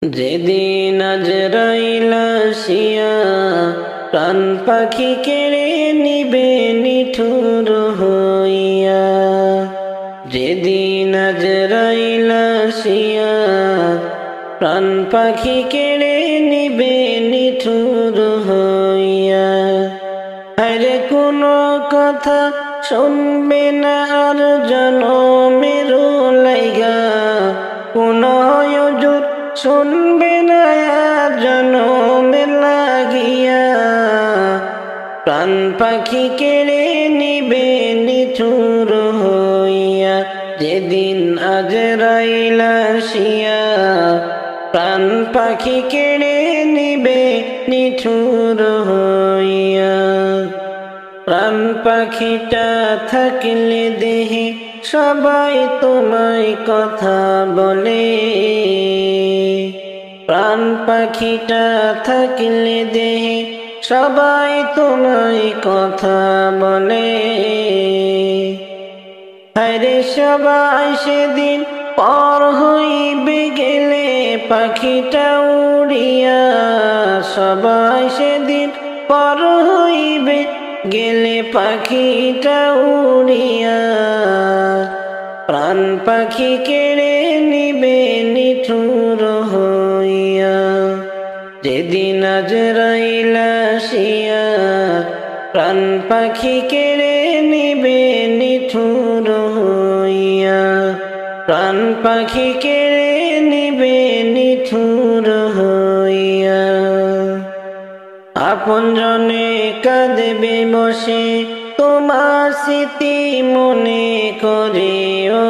যেদিন আজরাইল আসিয়া প্রাণ পাখি কেড়ে নিবে নিঠুর হইয়া, যেদিন আজরাইল আসিয়া প্রাণ পাখি কেড়ে নিবে নিঠুর হইয়া। আরে কোনো কথা শুনবে না আর জনমের লাইগা, কোনো ওজর শুনবে না আর জনমের লাগিয়া। প্রাণ পাখি কেড়ে নিবে নিঠুর হইয়া, যেদিন আজরাইল আসিয়া প্রাণ পাখি কেড়ে নিবে নিঠুর হইয়া। প্রাণ পাখিটা থাকলে দেহে সবাই তোমায় কথা বলে, প্রাণ পাখিটা থাকলে দেহে সবাই তোমায় কথা বলে। আরে সবাই সেদিন পর হইবে গেলে পাখিটা উড়িয়া, সবাই সেদিন পর হইবে গেলে পাখিটা উড়িয়া। প্রাণ পাখি কেড়ে নিবে নিঠুর হইয়া, যেদিন আজরাইল আসিয়া প্রাণ পাখি কেড়ে নিবে নিঠুর হইয়া। প্রাণ পাখি কেড়ে নিবে নিঠুর হইয়া। আপন জনে কাঁদবে বসে তোমার স্মৃতি মনে করিও,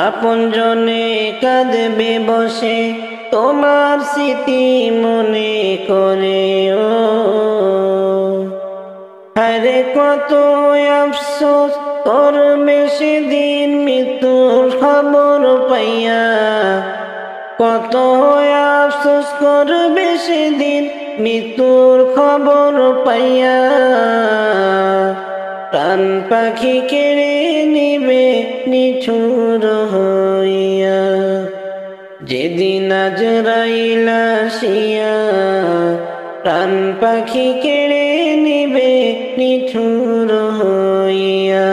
আপন জনে কাঁদবে বসে তোমার স্মৃতি মনে করিও। আরে কত আফসোস করবে সেদিন মৃত্যুর খবর পাইয়া, কত আফসোস করবে সেদিন মৃত্যুর খবর পাইয়া। প্রাণ পাখি কেড়ে নিবে নিঠুর হইয়া, যেদিন আজরাইল আসিয়া প্রাণ পাখি কেড়ে নিবে নিঠুর হইয়া।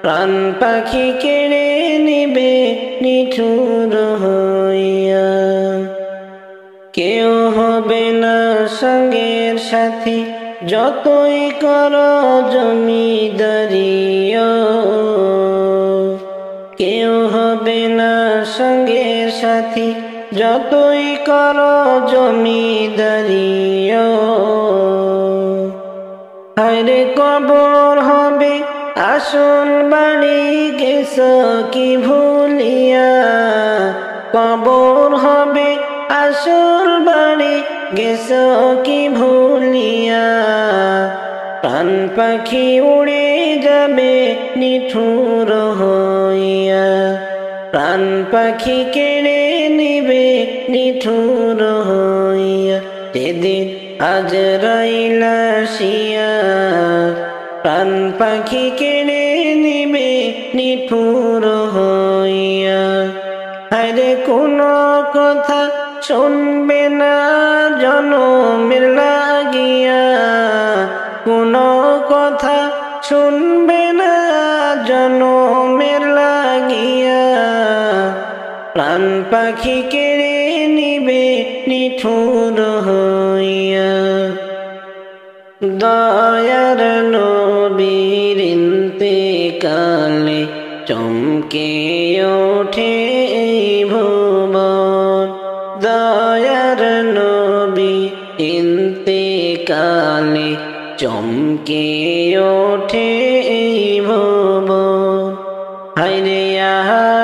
প্রাণ পাখি কেড়ে নিবে নিঠুর হইয়া। কেউ হবে না সঙ্গের সাথী যতই করো জমিদারিও, কেউ হবে না সঙ্গের সাথী যতই করো জমিদারিও। আরে কবর হবে আসল বাড়ি গেছো কি ভুলিয়া, কবর হবে আসল বাড়ি গেছো কি ভুলিয়া। প্রাণ পাখি উড়ে যাবে নিঠুর হইয়া, প্রাণ পাখি কেড়ে নিবে নিঠুর হইয়া, যেদিন আজরাইল আসিয়া প্রাণ পাখি কেড়ে নিবে নিঠুর হইয়া। আরে কোনো কথা শুনবে না জনমের লাগিয়া, কোনো কথা শুনবে না জনমের লাগিয়া। প্রাণ পাখি কেড়ে নিবে নিঠুর হইয়া। দয়ার নবীর ইন্তেকালে চমকে ওঠে ভুবন, দয়ার নবী ইন্তেকালে চমকে ওঠে ভুবন। হায়রে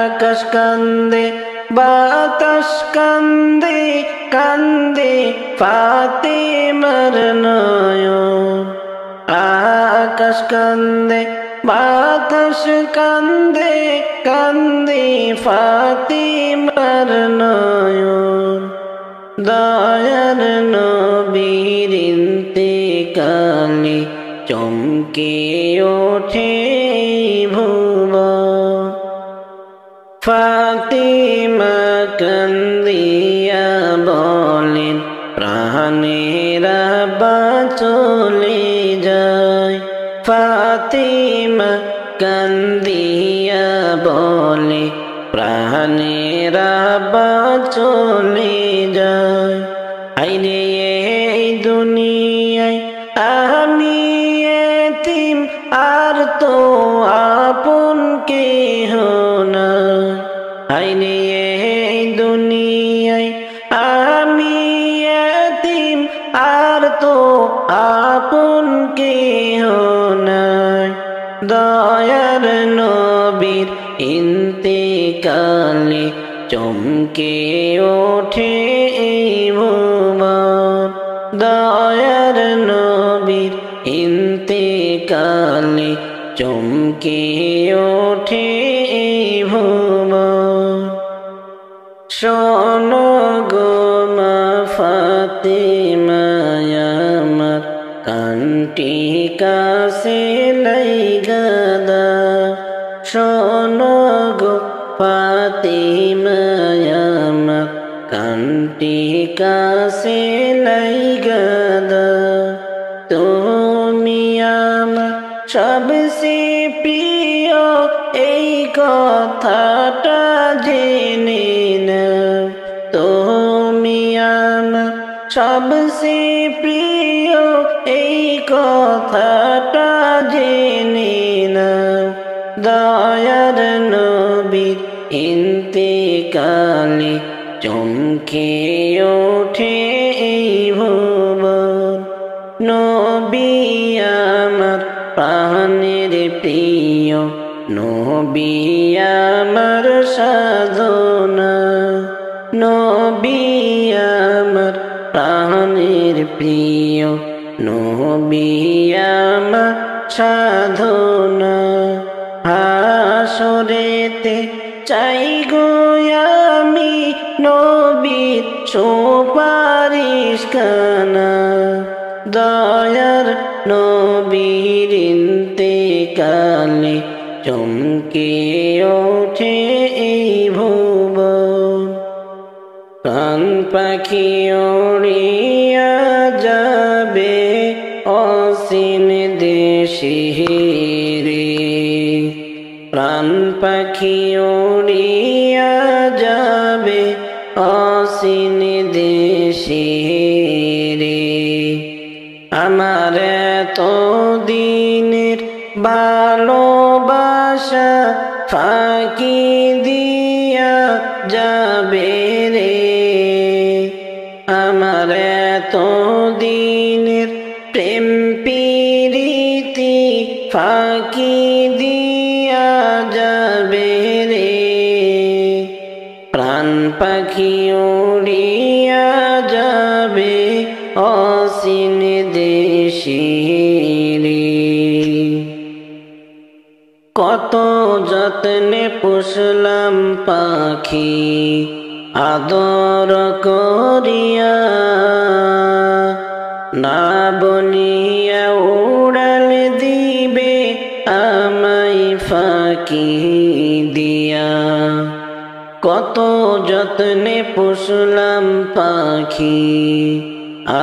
আকাশ কান্দে বাতাস কান্দে, কান্দে ফাতেমার নয়ন। আকাশ কান্দে বাতাস কান্দে, কান্দে ফাতেমার নয়ন। দয়ার নবীর ইন্তেকালে চমকে ওঠে ভুবন। ফাতিমা কান্দিয়া বলেন প্রাণেরা বা চলে যায়। ফাতিমা কান্দিয়া বলে প্রাণেরা বা চলে যায়। আইরে এই দুনিয়ায় আমি এতিম আর তো আপন কেহ নাই। আইরে এই দুনিয়ায় আমি এতিম আর তো আপন কেহ নাই। দয়ার নবীর ইন্তেকালে চমকে ওঠে এই ভুবন। দয়ার নবীর ইন্তেকালে চমকে ওঠে এই ভুবন। শোনো গো মা ফাতিমা আমার কানটি কাছে লাইগা দাও। শোনো গো ফাতিমা আমার কানটি কাছে লাইগা দাও। তুমি আমার সবচেয়ে প্রিয় এই কথাটা জেনে নাও। তুমি আমার সবচেয়ে প্রিয় এই কথাটা জেনে নাও। দয়ার নবীর ইন্তেকালে চমকে ওঠে এই ভুবন। নবী আমার প্রাণের প্রিয়, নবী আমার সাধনা। নবী আমার প্রাণের প্রিয়, নবী আমার সাধনা। হাসরেতে চাই গো আমি নবীর সুপারিশ খানা। দয়ার নবীর ইন্তেকালে চমকে ওঠে এই ভুবন। প্রাণ পাখি উড়িয়া যাবে অসীম দেশে রে। প্রাণ পাখি উড়িয়া যাবে অসীম দেশে রে। আমার এত দিনের ভালোবাসা ফাঁকি দিয়া যাবে রে। আমার এত দিনের প্রেম প্রীতি ফাঁকি দিয়া যাবে রে। প্রাণ পাখি উড়িয়া যাবে অসীম দেশে রে। কত যত্নে পুষলাম পাখি আদর করিয়া, না বলিয়া উড়াল দিবে আমায় ফাঁকি দিয়া। কত যত্নে পুষলাম পাখি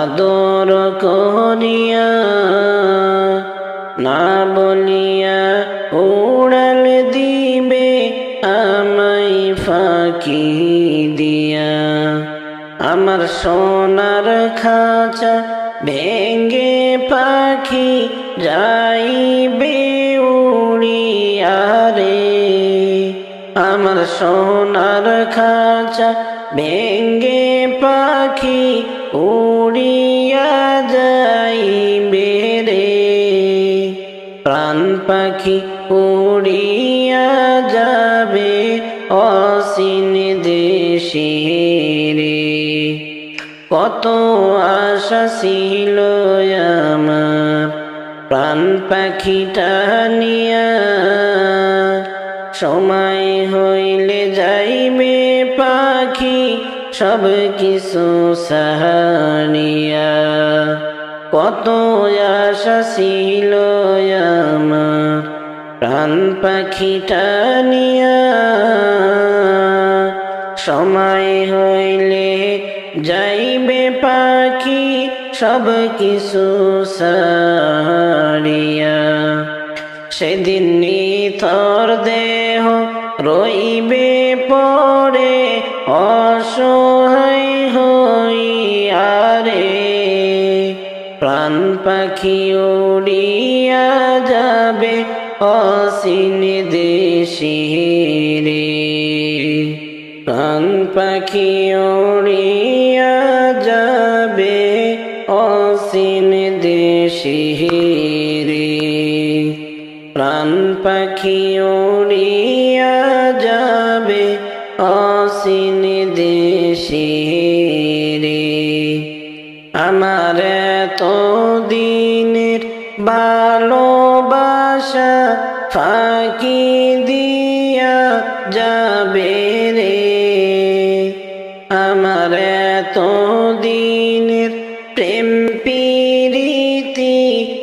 আদর করিয়া, না বলিয়া উড়াল দিবে আমায় ফাঁকি দিয়া। আমার সোনার খাঁচা ভেঙ্গে পাখি যাইবে উড়িয়া রে। আমার সোনার খাঁচা ভেঙ্গে পাখি উড়িয়া যাইবে রে। প্রাণ পাখি উড়িয়া যাবে অসীম দেশে রে। কত আশা ছিল আমার প্রাণ পাখিটা নিয়া, সময় হইলে যাইবে পাখি সব কিছু সাহানিয়া। কত আশা ছিল আমার প্রাণ পাখিটা নিয়া, সময় হইলে যাইবে পাখি সব কিছু সারিয়া। সেদিন নিথর দেহ রইবে পড়ে অসহায় হইয়া রে। প্রাণ পাখি উড়িয়া যাবে অসীম দেশে রে। প্রাণ পাখি উড়িয়া যাবে অসীম দেশে রে। প্রাণ পাখি উড়িয়া যাবে অসীম দেশে রে। আমার এতো দিনের ভালোবাসা ফাঁকি দিয়া যাবে রে। আমার এতো দিনের প্রেম প্রীতি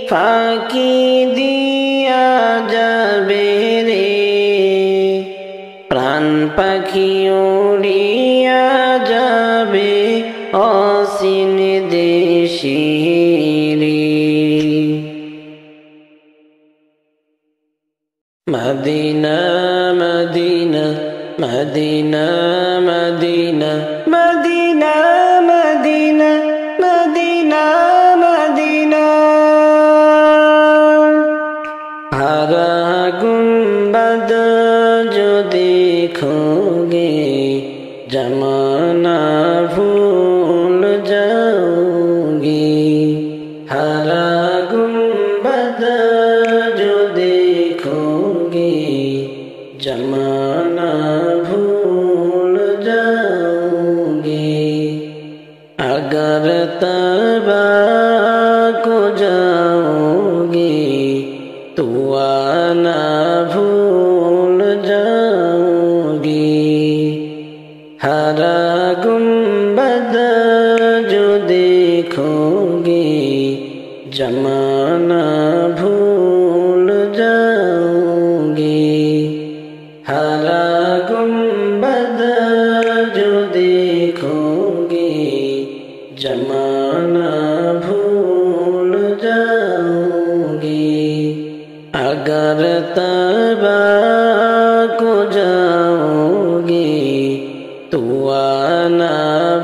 ফাঁকি দিয়া যাবে রে। প্রাণ পাখি উড়িয়া যাবে অসীম দেশে রে। মদিনা মদিনা মদিনা মদিনা মদিনা মদিনা মদিনা মদিনা। हरा गुंबद जो देखोगे जमाना भूल जाओगे। हरा गुंबद जो देखोगे जमाना भूल जाओगे। अगर तबा को जाओगे तो आना भूल जाओगे। हरा गुंबद जो देखोगे जमाना भूल जाओगे। हरा गुंबद जो देखोगे जमाना भूल जाओगे। अगर तबा को जाओगे तो आना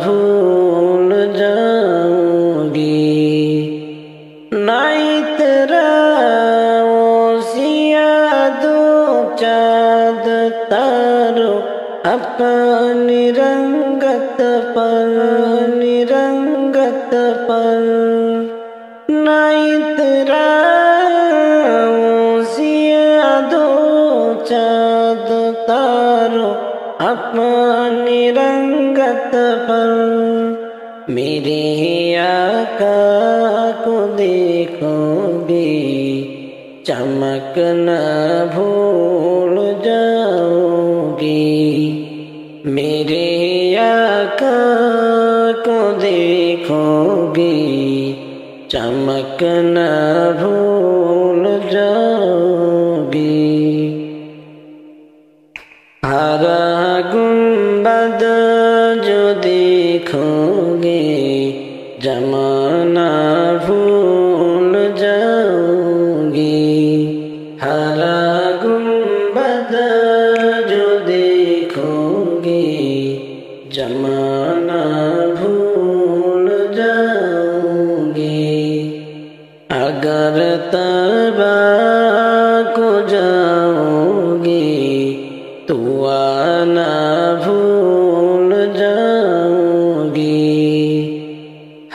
भूल जाओगे। नाइत राओसिया दो चाँद तारो अपनी रंगत पर निरंगत पर। नाइत चाँद तारो अपनी रंगत पर। मेरे आका को देखोगे चमक न भूल जाओगे। मेरे आका को देखोगे चमक न भूल जाओगे। हरा गुंबद जो देखोगे जमाना भूल जाओगे। हरा गुंबद जो देखोगे जमाना भूल जाओगे। अगर तबा को जाओगे तो आना भूल जाओगे।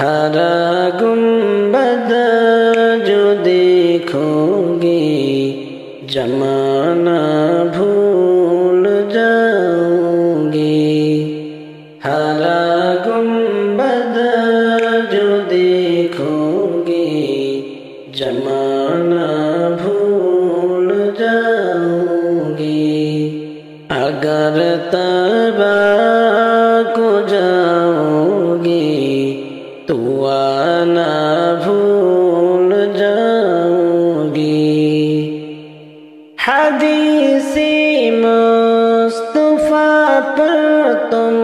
हरा गुंबद जो देखोगे जमाना भूल जाओगे। हरा गुंबद जो देखोगे जमाना भूल जाओगे। अगर तबा को जाओगे तो आना भूल जाओगे। हदीस मुस्तफा पर तुम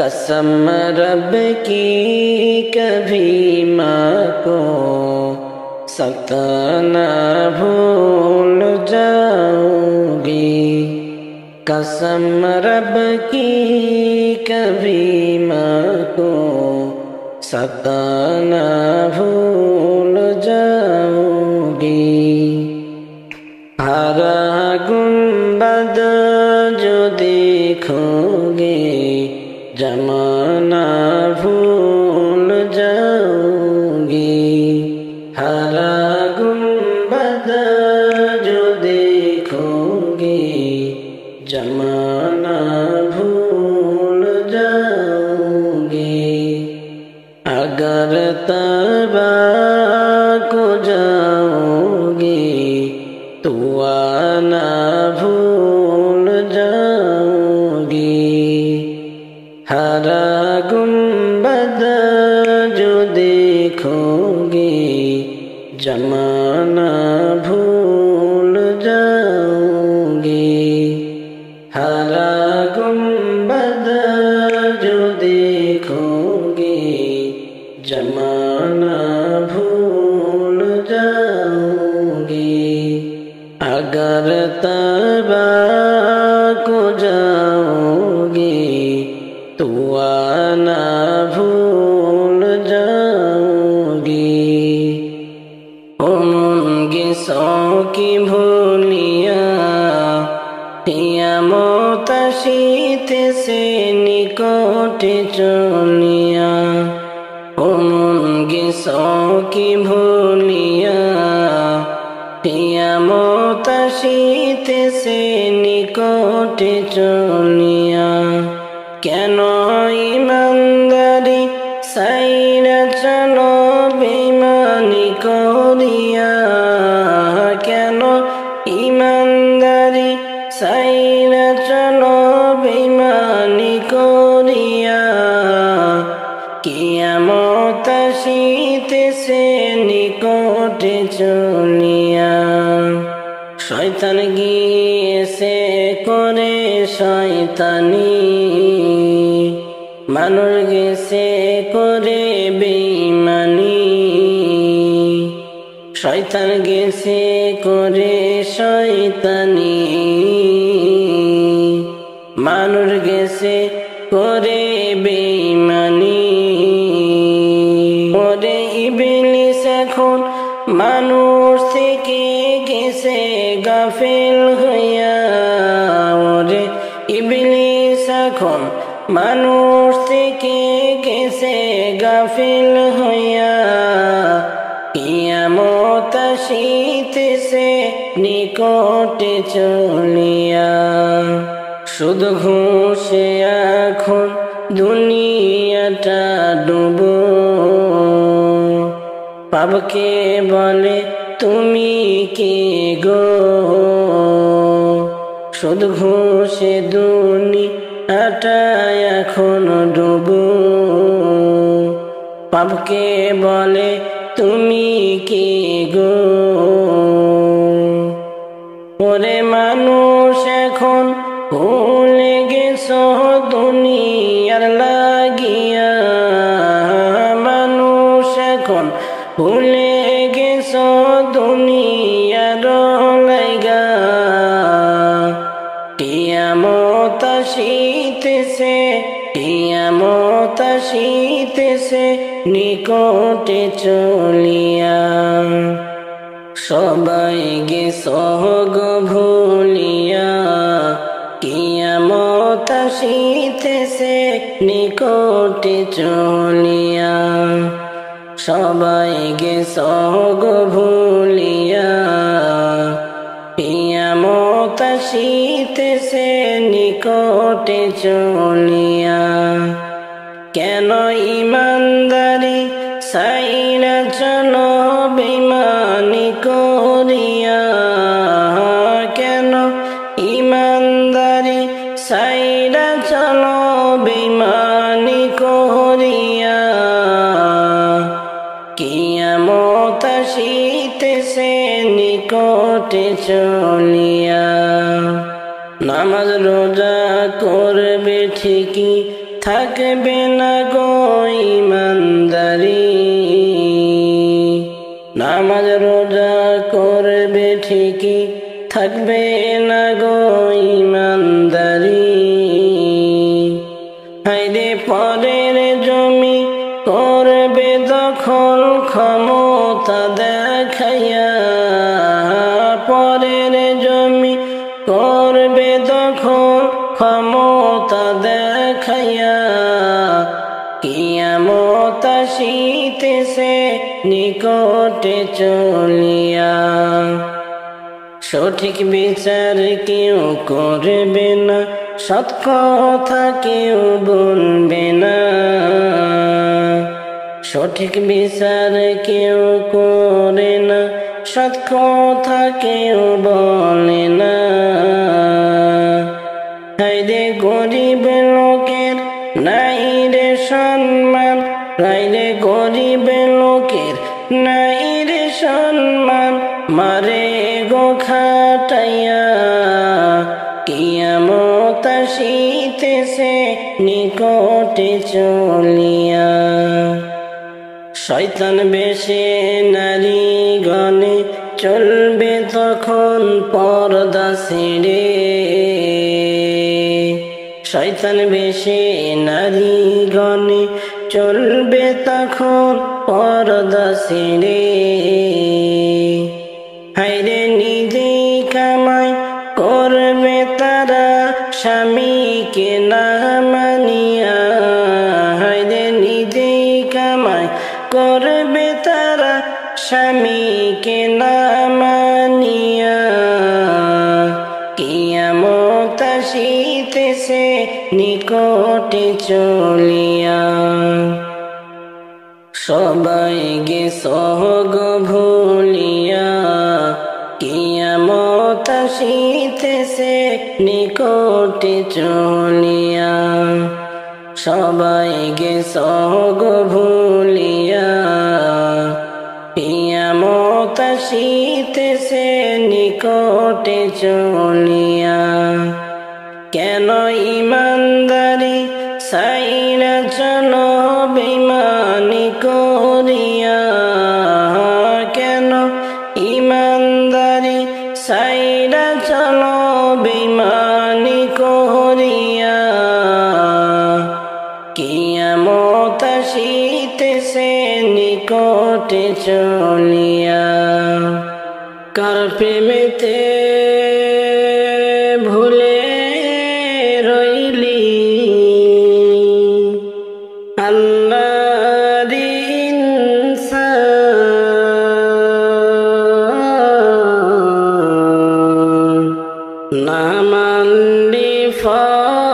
कसम रब की कभी माँ को सख्त न भूल जाऊंगी। कसम रब की कभी माँ को सख्त न भूल जाऊंगी। हरा गुंबद जो देखोगे जमाना भूल जाऊंगी। हरा गुंबद जो देखोगे जमाना भूल जाऊंगी। अगर तबा को जाओगे तो आना भूल जाओगी। हरा गुंबद जो देखोगे जमाना भूल जाओगे। हरा गुंबद जो देखोगे जमाना भूल जाओगे। अगर तबा को जाओगे तो आना भूल जाओगी। उमंगे सौ की भूलिया कियामत शीते से निकट चलिया। उमंगे सौ की भूलिया कियामत शीते से निकट चलिया। কেন ইমানদারি সাইরা চলো বেঈমানি করিয়া। কেন ইমানদারি সাইরা চলো বেঈমানি করিয়া। কিয়ামত আসিতেছে নিকটে চলিয়া। শয়তান গিয়েছে করে শয়তানি, মানুষ গেছে করে বেঈমানি। শয়তান গেছে করে শয়তানি, মানুষ গেছে করে বেঈমানি। ওরে ইবলিস এখন মানুষ থেকে গেছে গাফিল হইয়া। ওরে ইবলিস এখন মানুষ থেকে গেছে গাফিল হইয়া। কিয়ামত আসিতেছে নিকটে চলিয়া। শুধু ঘুষে এখন দুনিয়াটা ডুবো। পাপকে বলে তুমি কে গো। শুধু ঘুষে দুনিয়াটা এখন ডুবো। পাপকে বলে তুমি কে গো। ওরে মানুষ এখন ভুলে গেছো দুনিয়ার লাগিয়া। মানুষ এখন ভুলে গেছো দুনিয়ার লাইগা। কিয়ামত আসিতেছে, কিয়ামত আসিতেছে নিকটে চলিয়া। সবাই গেছো গো ভুলিয়া। কিয়ামত আসিতেছে নিকটে চলিয়া। সবাই গেছো গো ভুলিয়া। কিয়ামত আসিতেছে নিকটে চলিয়া। কেন ইমানদারি সাইরা চলো বেঈমানি করিয়া। কেন ইমানদারি সাইরা চলো বেঈমানি করিয়া। কিয়ামত আসিতেছে নিকটে চলিয়া। নামাজ রোজা করবে ঠিকই থাকবে না গো ঈমানদারি। নামাজ রোজা করবে ঠিকই, থাকবে না গো ঈমানদারি। হায়রে পরের জমি করবে দখল ক্ষমতা দেখাইয়া, পরের জমি করবে দখল ক্ষমতা দেখাইয়া। কিয়ামত আসিতেছে নিকটে চলিয়া, সঠিক বিচার কেউ করবে না, সৎ কথা কেউ বলবে না। সঠিক বিচার কেউ করে না, সৎ কথা কেউ বলে না। হায়রে গরিব লোকের নাই রে সম্মান, হায়রে গরিব লোকের নাই রে সম্মান, মারে গো খাটাইয়া। কিয়ামত আসিতেছে নিকটে চলিয়া, শয়তান বেশে নারী গণে চলবে তখন পর্দা ছেড়ে। শয়তান বেশে নারী গণে চলবে তখন পর্দা ছেড়ে। হায়রে নিজেই কামাই করবে তারা স্বামীকে না মানিয়া, হায়রে নিজেই কামাই করবে তারা স্বামীকে না মানিয়া। কিয়ামত আসিতেছে নিকটে চলিয়া, সবাই গেছগ ভুলিয়া। কিয়ামত আসিতেছে নিকটে চলিয়া, সবাই গেছগ ভুলিয়া। কিয়ামত আসিতেছে নিকটে চলিয়া, কেন ঈমানদারি ছাইরা চলো বেঈমানি করিয়া। কেন ঈমানদারি ছাইরা চলো বেঈমানি করিয়া। কিয়ামত আসিতেছে নিকটে চলিয়া, কার প্রেমেতে ভুলে রইলি আল্লাহর ইনসান, না মানলি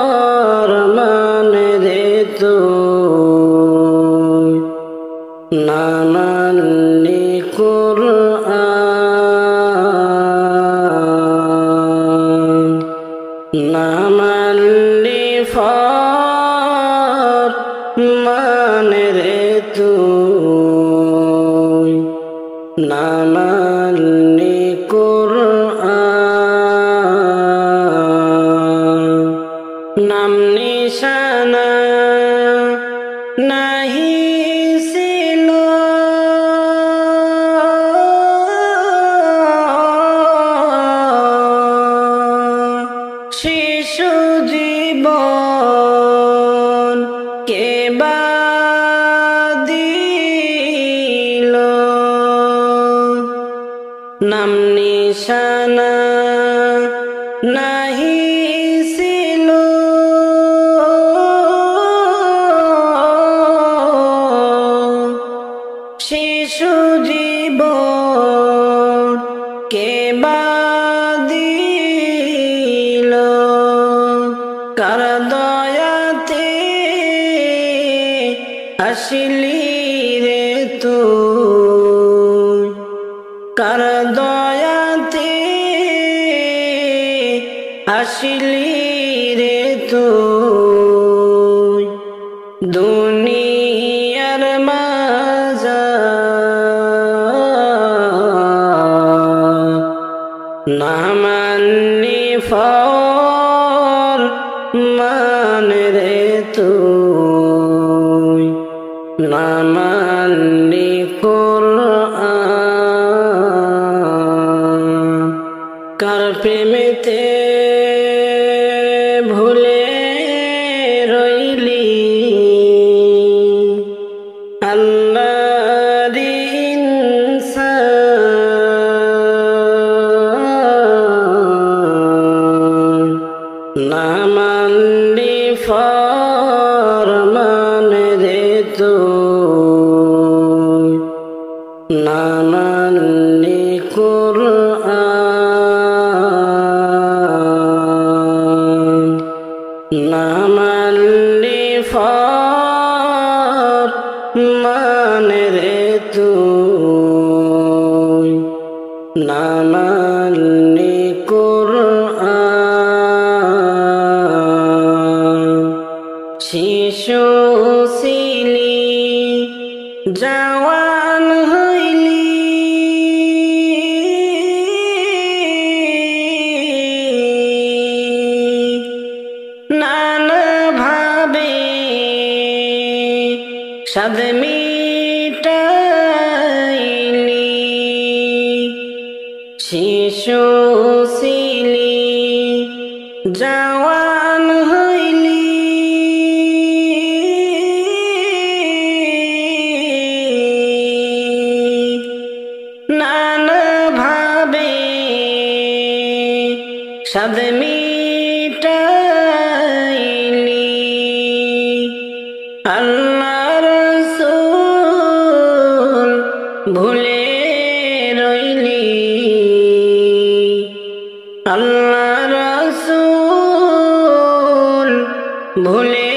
ফরমান রে তুই, না মানলি কুরআন, না মানলি ফরমান রে তুই, না মানলি কুরআন। নাম নিশানা নাহি ছিল শিশু জীবন কে বা দিল, নাম নিশানা নাহি ছিল শিশু জীবন কে বা দিল। কার দয়াতে আসিলি রে তুই, কার দয়াতে আসিলি রে তুই। দুনিয়ার মাঝার না মানলি ফরমান রে তুই। মানলি কোরআন কার প্রেমেতে ভুলে রইলি আল্লাহর ইনসান না মানলি ফরমান রে তুই না মানলি কোরআন না মানলি ফরমান রে তুই না মানলি কোরআন শিশু ছিলি জওয়ান হইলি নানা ভাবে সাদ মিটাইলি শিশু ছিলি জওয়ান হইলি নানা ভাবে সাদ মিটাইলি আল্লাহ রাসূল ভুলে রইলি আল্লাহ রাসূল ভুলে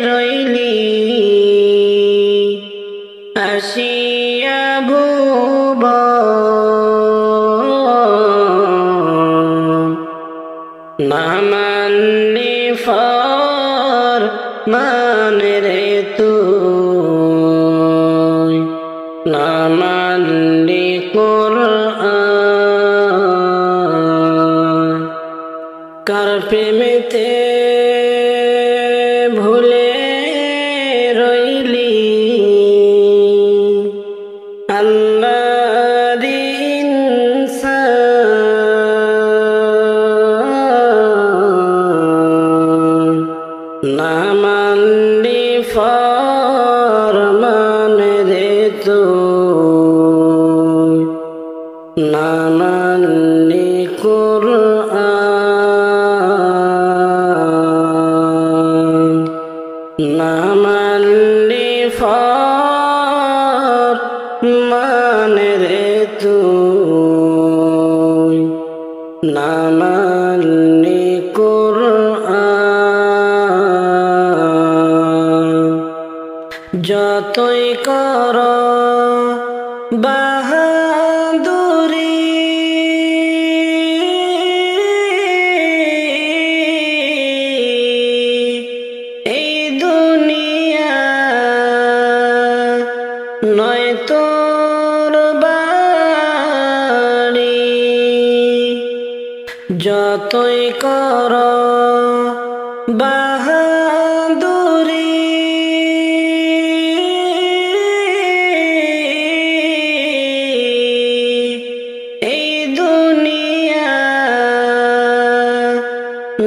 রইলি আসিয়া ভুবন না মানলি ফরমান রে তুই না মানলি কোরআন কার প্রেমেতে ভুলে রইলি আল্লাহর ইনসান না মানলি ফরমান রে তুই না মানলি কোরআন না মানলি ফরমান রে তুই না মানলি কোরআন যতই কর বাহাদুরি এই দুনিয়া নয় তোর বাড়ি যতই কর বাহাদুরি এই দুনিয়া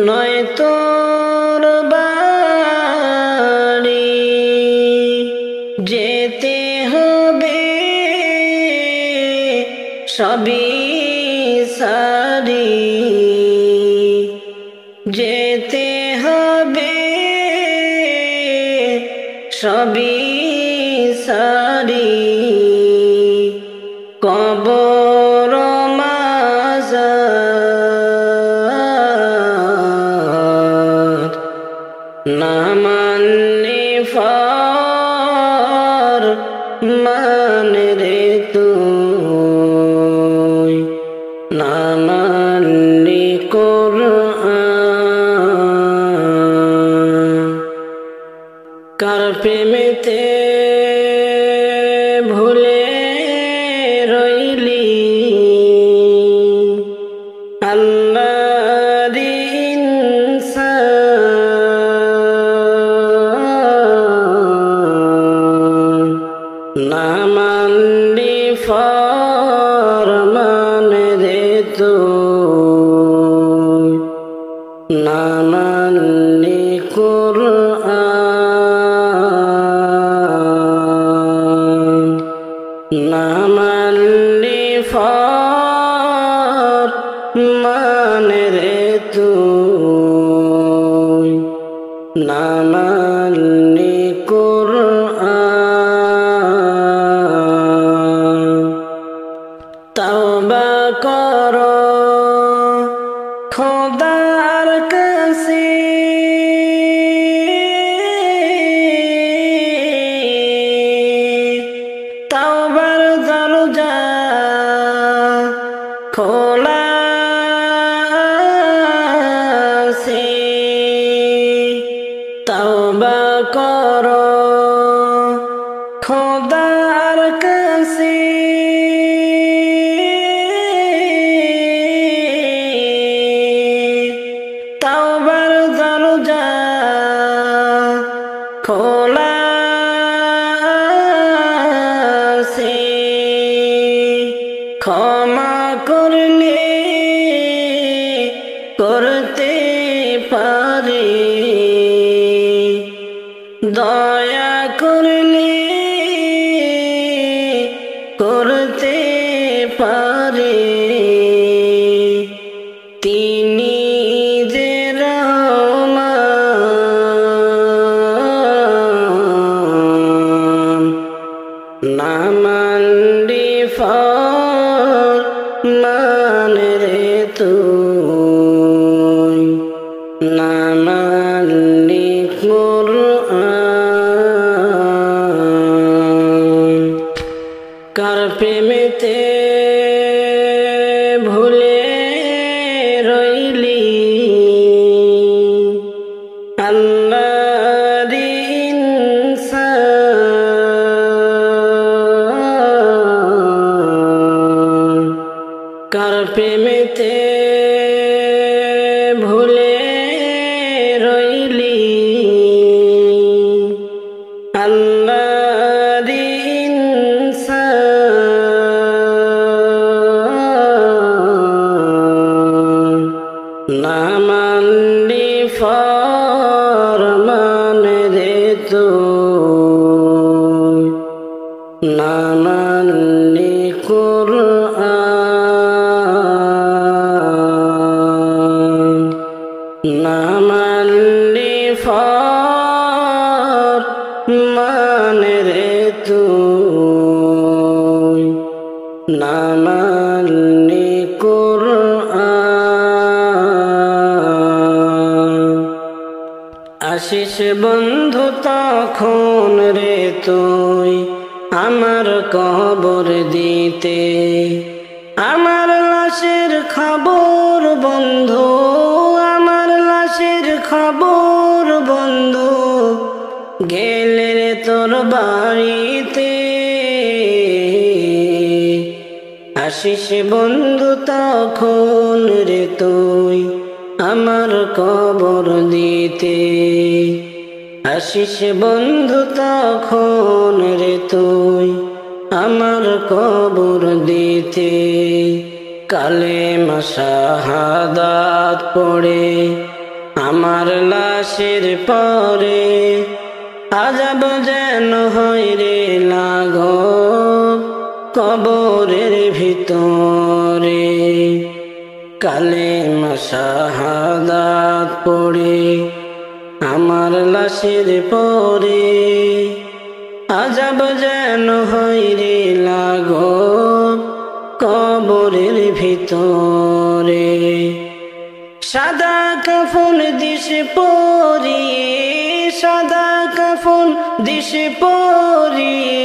নয় তোর বাড়ি যেতে হবে সবই সারি যেতে হবে সবই সারি কবর মাজার না মানলি ফরমান রে তুই না মানলি কোরআন কার প্রেমেতে ভুলে রইলি আল্লাহর ইনসান না মানলে কুরআন, না মানলে ফরমান রে তুই, না মানলে কুরআন। তাওবা করো খোদার কাছে, তাওবার দরজা খোলা আছে। তাওবা করো খোদার কাছে, তাওবার দরজা খোলা আছে। ক্ষমা করলে করতে পারে, দয়া করলে করতে পারে, তিনি যে রহমান। না মানলে ফরমান রে তুই, না মানলে কুরআন। কার প্রেমেতে ভুলে রইলি আল্লাহর ইনসান, কার প্রেমেতে ভুলে রইলি আল্লাহর ইনসান। না মানলে ফরমান রে তুই, না মানলে কুরআন, না মানলে ফরমান রে তুই, না মানলে কুরআন। আসিস বন্ধু তখন রে তুই আমার কবর দিতে, আমার লাশের খবর বন্ধু, আমার লাশের খবর বন্ধু, গেলে রে তোর বাড়িতে। আসিস বন্ধু তখন রে তুই আমার কবর দিতে, আসিস বন্ধু তখন রে তুই আমার কবর দিতে। কালেমা শাহাদাত পড়ে আমার লাশের পরে, আযাব যেন হয় রে লাঘব কবরের ভিতরে। কালেমা শাহাদাত পড়ে আমার লাশের পরে, আযাব যেন হয় রে লাঘব কবরের ভিতরে। সাদা কাফন দিশ পরিয়ে, সাদা কাফন দিশ পরিয়ে,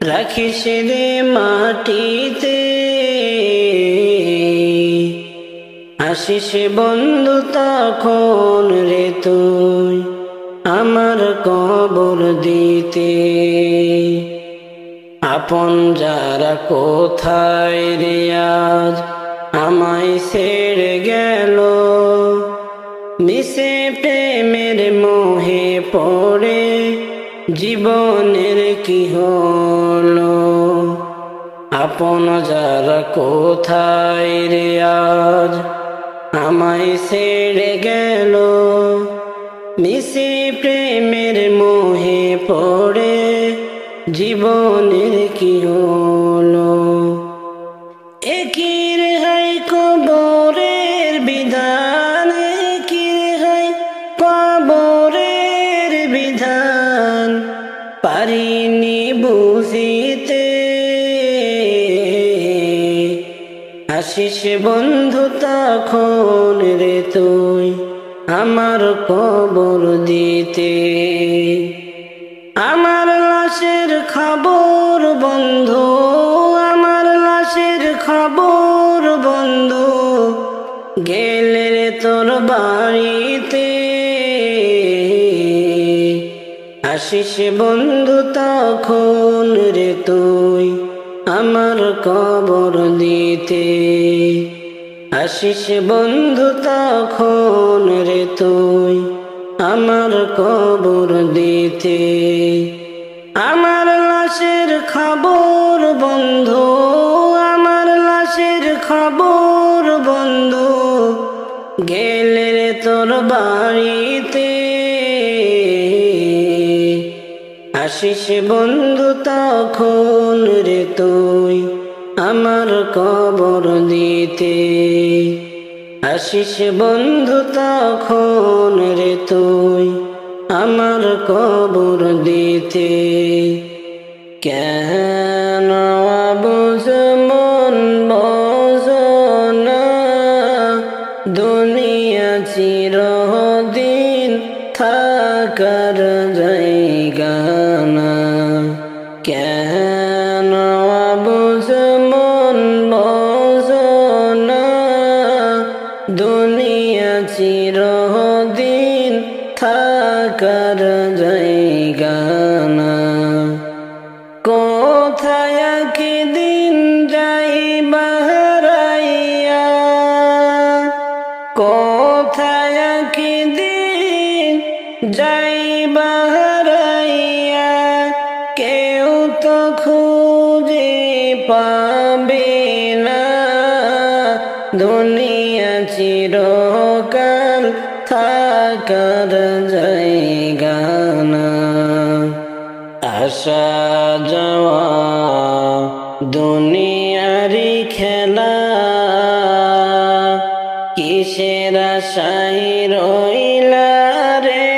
রাখিস রে মাটিতে। আসিস বন্ধু তখন রে তুই আমার কবর দিতে। আপন যারা কোথায় রে আজ আমায় ছেড়ে গেল, মিশে প্রেমের মোহে পড়ে জীবনের কি হলো। আপন যারা কোথায় রে আজ আমায় ছেড়ে গেল, মিশে প্রেমের মোহে পড়ে জীবনের কি হলো। একির হয় কবরের বিধান, একির হয় কবরের বিধান, পারিনি বুঝিতে। আসিস বন্ধু তখন রে তুই আমার কবর দিতে। আমার লাশের খবর বন্ধু, আমার লাশের খবর বন্ধু, গেলে রে তোর বাড়িতে। আসিস বন্ধু তখন রে তুই আমার কবর দিতে। আসিস বন্ধু তখন রে তুই আমার কবর দিতে। আমার লাশের খবর বন্ধু, আমার লাশের খবর বন্ধু, গেলে রে তোর বাড়িতে। আসিস বন্ধু তখন রে তুই আমার কবর দিতে। আসিস বন্ধু তখন রে তুই আমার কবর দিতে। কেন বুঝ মন বজনা, দুনিয়া চিরদিন থাকার জায়গা না। কেন বুঝ মন বজনা, দুনিয়া চিরদিন থাকার জায়গা না। কোথায় কি দিন যাইবা হারাইয়া, কোথায় কি দিন যাইবা হারাইয়া, কেউ তো খুঁজে পাবে না। দুনিয়া চিরকাল থাকার জায়গা না। আসা যাওয়া দুনিয়ারি খেলা, কিসের আশায় রইলা রে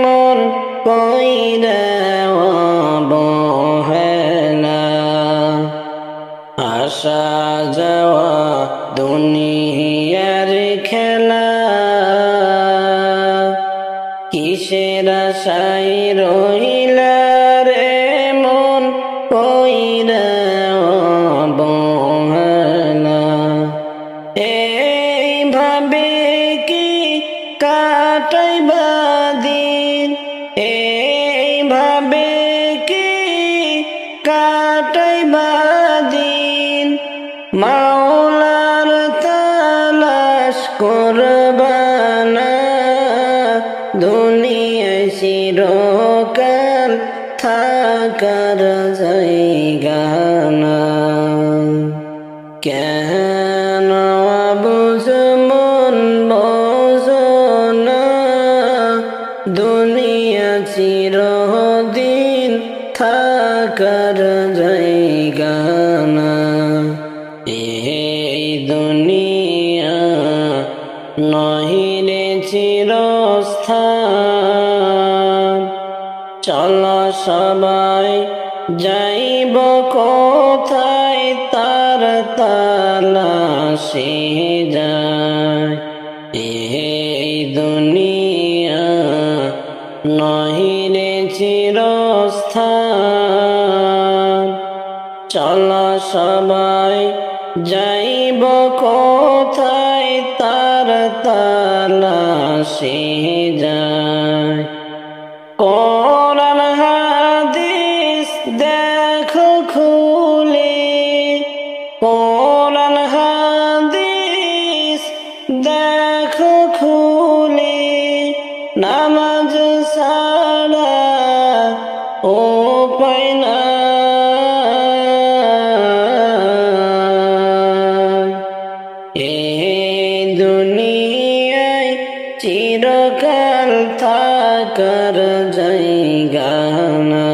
মন কইরা অবহেলা। আসা যাওয়া দুনিয়ার খেলা, কিসের আশায় রইলা রে মন কইরা অবহেলা। এইভাবে কি কাটাইবা দিন, এইভাবে কি কাটাইবা দিন, মাওলার তালাশ করবা না। দুনিয়ায় চিরকাল থাকার জায়গা না। কেন বুঝ মন বজনা, দুনিয়া চিরদিন থাকার জায়গা না। এই দুনিয়া নহিরে চিরস্থান, চল সবাই যাইব কোথায় তার তালাশে যায়। এই দুনিয়া নহিরে চিরস্থান, চল সবাই যাইব কোথায় তার তালাশে যায়। কোরআন হাদিস দেখো খুলে, কোরআন হাদিস দেখো খুলে, নামাজ ছাড়া উপায় নাই। এই দুনিয়ায় চিরকাল থাকার জায়গা না।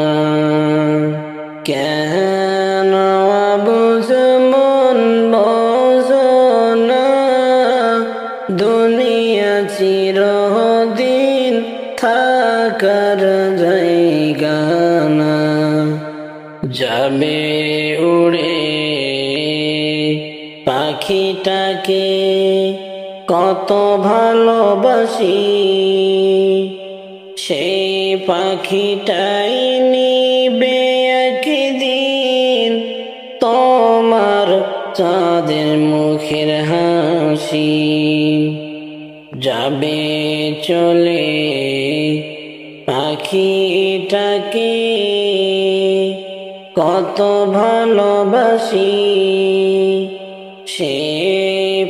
কেন বুঝ মন বোঝো না, দুনিয়া চিরদিন থাকার জায়গা না। যাবে উড়ে পাখিটাকে কত ভালোবাসি, সেই পাখিটাই নিবে একদিন তোমার চাঁদের মুখের হাসি। যাবে চলে পাখিটাকে কত ভালোবাসি, সে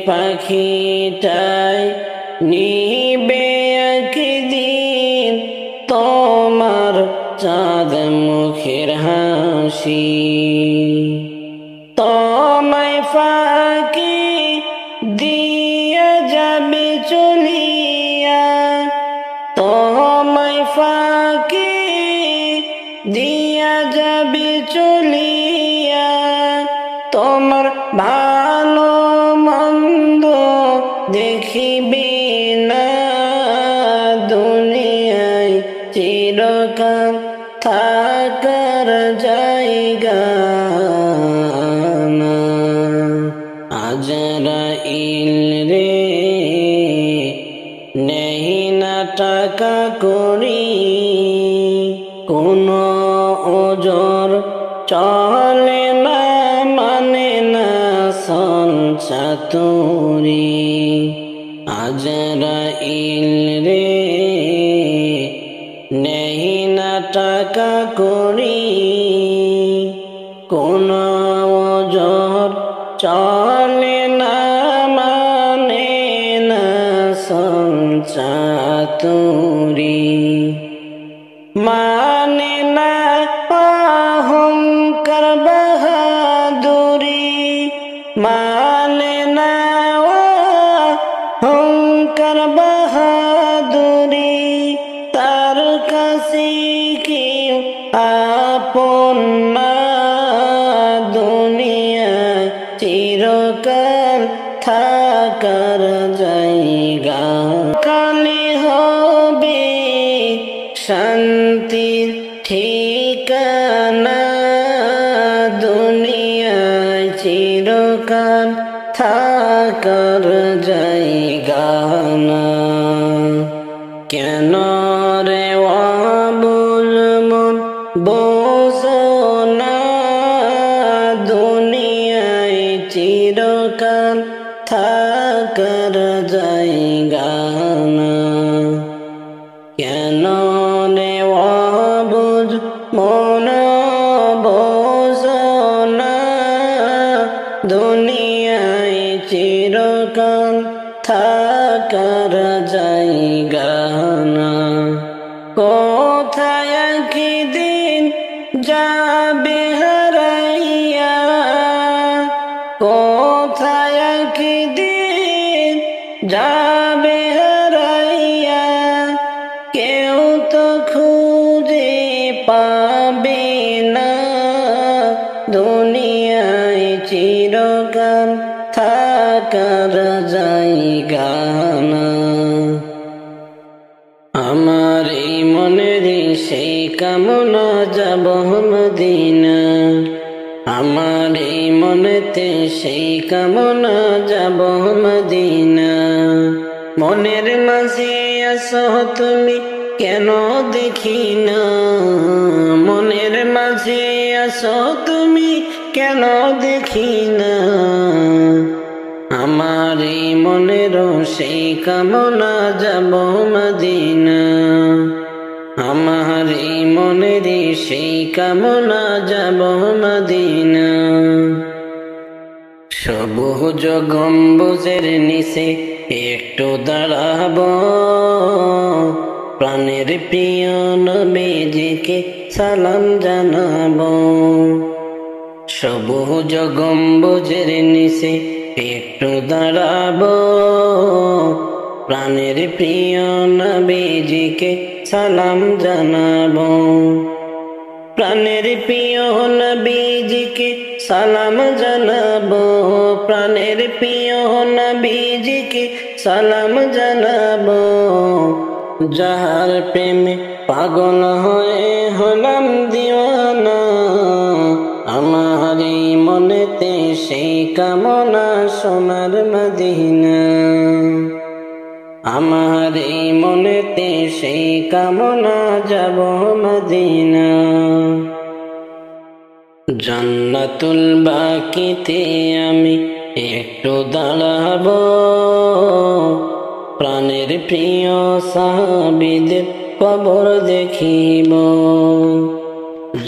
পাখিটাই নিবে একদিন তোমার চাঁদ মুখের হাসি। তোমায় ফাঁকি দিয়া যাবে চলিয়া, তোমায় ফাঁকি দিয়া যাবে চলিয়া, তোমার ভালো মন্দ দেখিবে না, দুনিয়ায় চিরকাল থাকার জায়গা না। আজরাইল রে নেই না টাকা করি, কোনো ওজর চলে না, মানে না সঞ্চাতুরি। আজরাইল রে নেই না টাকা করি, কোনো ওজর চলে না, মানে না সঞ্চাতুরি। মানে না অহংকার বাহাদুরি, মানে না অহংকার বাহাদুরি, তার কাছে কেউ আপন না, দুনিয়া চিরকাল থাকার জায়গা। কালে হবে শান্তির ঠিকানা, দুনিয়ায় চিরকাল থাকার জায়গা না। কেন রে অবুঝ মন বোঝো না, দুনিয়ায় চিরকাল থাকার জায়গা না। কেন রে অবুঝ মন বোঝো না, দুনিয়ায় চিরকাল থাকার জায়গা না। কোথায় একদিন যাবে হারাইয়া, কোথায় একদিন যাবে হারাইয়া, কেউ তো খুঁজে পাবে না, দুনিয়ায় চিরকাল থাকার জায়গা না। আমার এই মনের সেই কামনা যাব মদিনা, আমার এই মনেতে সেই কামনা যাব মদিনা। মনের মাঝে আসো তুমি কেন দেখি না, মনের মাঝে আসো তুমি কেন দেখি না, আমার এই মনের সেই কামনা যাব মদিনা, আমার এই মনের সেই কামনা যাব মদিনা। সবুজ গম্বুজের নিচে একটু দাঁড়াবো, প্রাণের প্রিয় নবীজিকে সালাম জানাবো। সবুজ গম্বুজের নিচে একটু দাঁড়াবো, প্রাণের প্রিয় নবীজিকে সালাম জানাবো। প্রাণের প্রিয় নবীজিকে সালাম জানাবো, প্রাণের প্রিয় নবীজিকে সালাম জানাবো। যাহার প্রেমে পাগল হয়ে হলাম দিওয়ানা, আমার এই মনেতে সেই কামনা সোনার মদিনা। আমার এই মনেতে সেই কামনা যাব মদিনা। জান্নাতুল বাকিতে আমি একটু দাঁড়াবো, প্রাণের প্রিয় সাহাবীদের কবর দেখিব।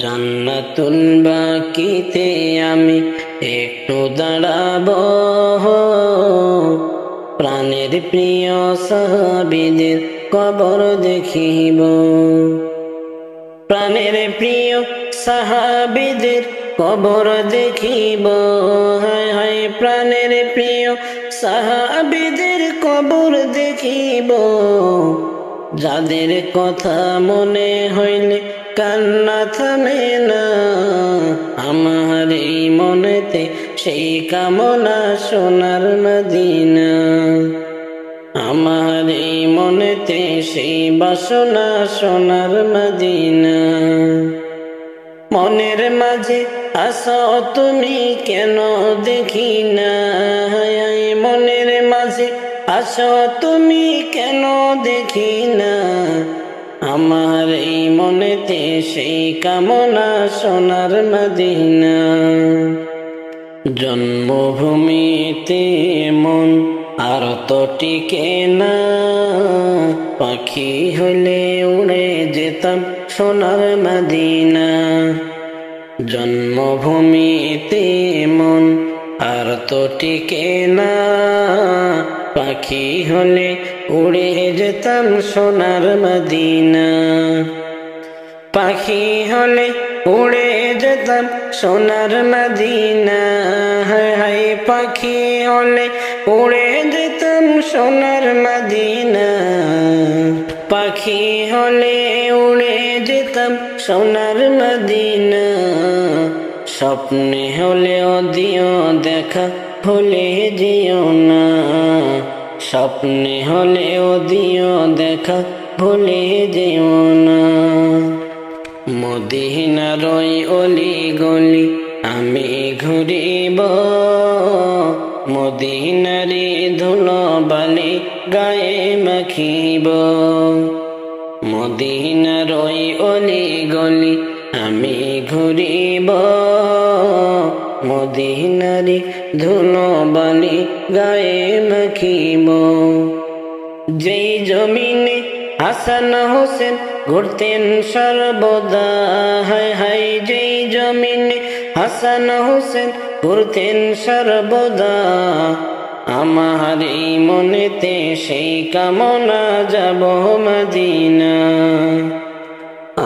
জান্নাতুল বাকিতে আমি একটু দাঁড়াবো, প্রাণের প্রিয় সাহাবীদের কবর দেখিব। প্রাণের প্রিয় সাহাবীদের কবর দেখিব, হায় হায় প্রাণের প্রিয় সাহাবীদের কবর দেখিব। যাদের কথা মনে হইলে কান্না থামে না, আমার এই মনেতে সেই কামনা সোনার মদিনা। আমার এই মনেতে সেই বাসনা সোনার মদিনা। মনের মাঝে আসো তুমি কেন দেখি না, মনের মাঝে আসো তুমি কেন দেখি না। আমার এই মনেতে সেই কামনা সোনার মদিনা। জন্মভূমিতে মন আর তো টিকে না, পাখি হলে উড়ে যেতাম সোনার মদিনা। জন্মভূমিতে মন আর তো টিকে না, পাখি হলে উড়ে যেতাম সোনার মদিনা। পাখি হলে উড়ে যেতাম সোনার মদিনা, হায় হায় পাখি হলে উড়ে যেতাম সোনার মদিনা। পাখি হলে উড়ে যেতাম সোনার মদিনা। স্বপ্নে হলেও দিও দেখা ভুলে যেও না, স্বপ্নে হলেও দিও দেখা ভুলে যেও না। মদিনার ওই অলি গলি আমি ঘুরিব, মদিনারি ধুলো বালি গায়ে মাখিব। মদিনার ওই অলি গলি আমি ঘুরিব, মদিনারি ধুলো বালি গায়ে মাখিব। যেই জমিনে হাসান হোসেন ঘুরতেন সর্বদা, হায় হায় যেই জমিনে হাসান হোসেন ঘুরতেন সর্বদা। আমার এই মনেতে সেই কামনা যাব মদিনা।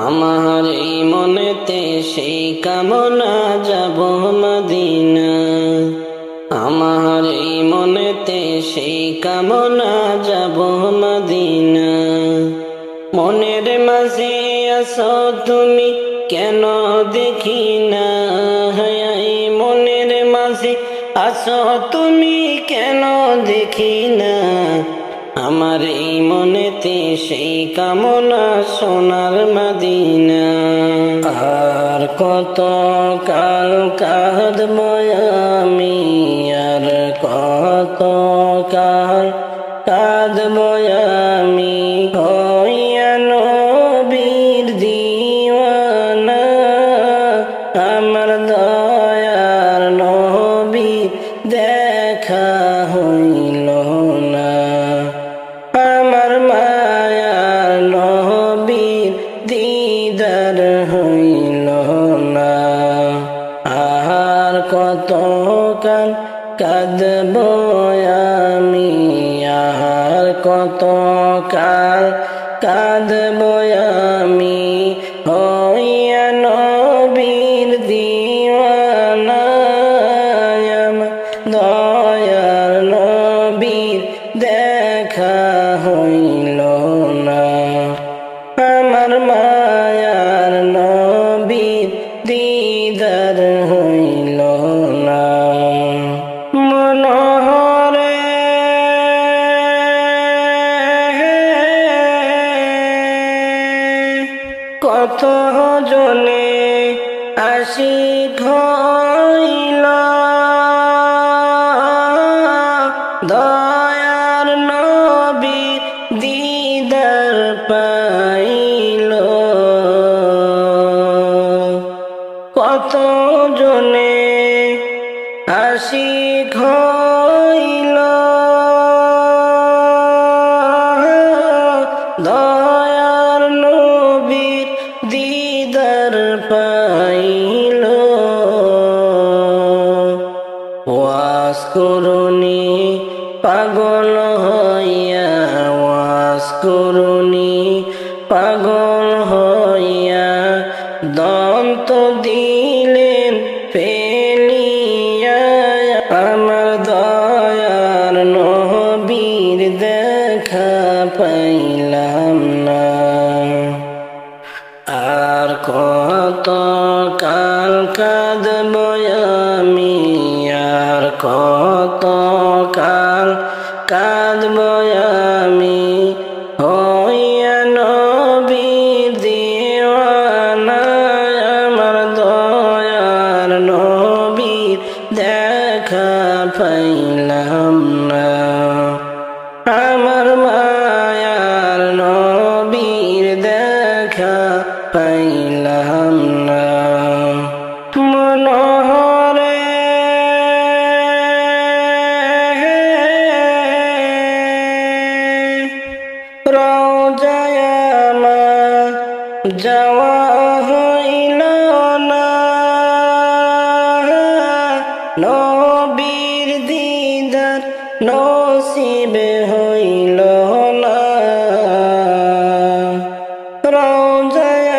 আমার এই মনেতে সেই কামনা যাব মদিনা। আমার এই মনেতে সেই কামনা যাব মদিনা। মনের মাঝে আসো তুমি কেন দেখি না, মনের মাঝে আসো তুমি কেন দেখি না। আমার এই মনেতে সেই কামনা সোনার মদিনা। আর কত কাল কাঁদবো আমি, আর কত কাল কাঁদবো আমি, হইয়া নবীর দিওয়ানা। আমার দয়ার নবী দেখা হইল না, আমার মায়ার নবীর দিদার হইল না। আর কত কাল কাঁদবো আমি, আর কত কাল কাঁদবো আমি, হইয়া নবীর দিওয়ানা। আমার দয়া দেখা হইল না। আমার মায়ার নবীর দিদার হইল না। মনোহরে কত জনে আশিক হইল, দয়ার নবীর দিদার পাইল। কত জনে আশিক হইল, দয়ার নবীর দিদার পাইল। ওয়াজ করুনি পাগল হইয়া, ওয়াজ করুনি পাগল হইয়া, দন্ত দিলেন ফেলিয়া। আমার দয়ার নবীর দেখা পাইলাম না। আর কত কাল কাঁদব আমি, আর কত কাল কাঁদব আমি, হইয়া নবীর দিওয়ানা। আমার দয়ার নবীর দেখা পাইলাম না। আমার মায়ার নবীর দেখা পাইলাম না। মনোহরে রওজায় আমার যাওয়া হইল না, নবীর দিদার নসিব হইল না। রওজায়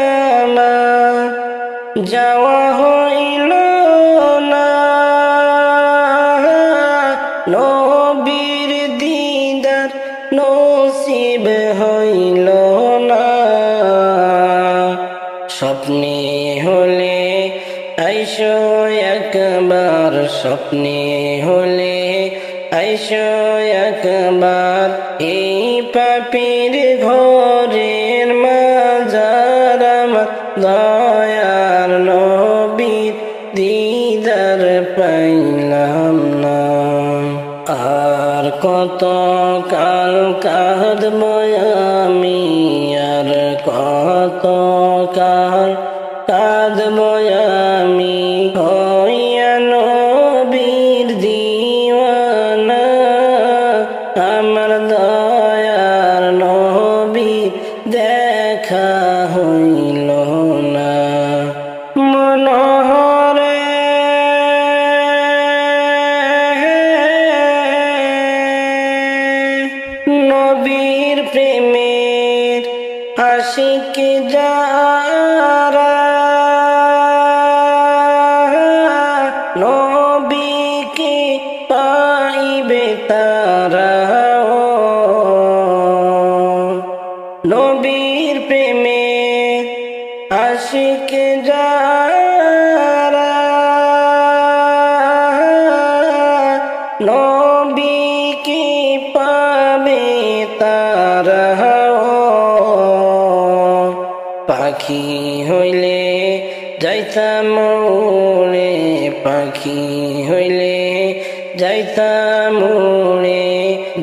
আমার যাওয়া হইল না, নবীর দিদার নসিব হইল না। স্বপ্নে হলে আইসো একবার, স্বপ্নে হলে আইসো একবার, এই পাপীর ঘরের মাজার। আমার দয়ার নবীর দিদার পাইলাম না। আর কত কাল কাঁদব আমি, আর কত কাল কাঁদব আমি, হইয়া নবীর দিওয়ানা। আমার দয়ার নবীর দেখা হইল না। মনোহরে নবীর প্রেমের আশিক যারা, নবীকে পাইবে তারা। নবীর প্রেমের আশিক যারা, নবীকে পাবে তারা। পাখি হইলে যাইতাম উড়ে, পাখি হইলে যাইতাম উড়ে,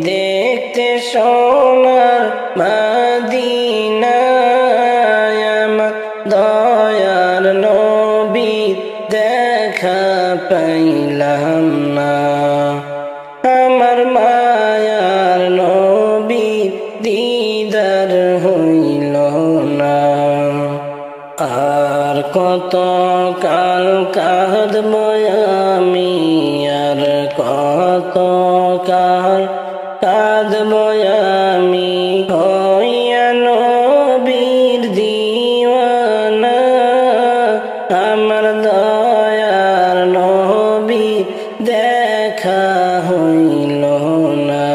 দেখতে সোনার মদিনা। আমার দয়ার নবীর দেখা পাইলাম না। আমার মায়ার নবীর দিদার হইল না। আর কত কাল কাঁদব আমি, আর কত কাল কাঁদব আমি, হইয়া নবীর দিওয়ানা। আমার দয়ার নবীর দেখা হইল না।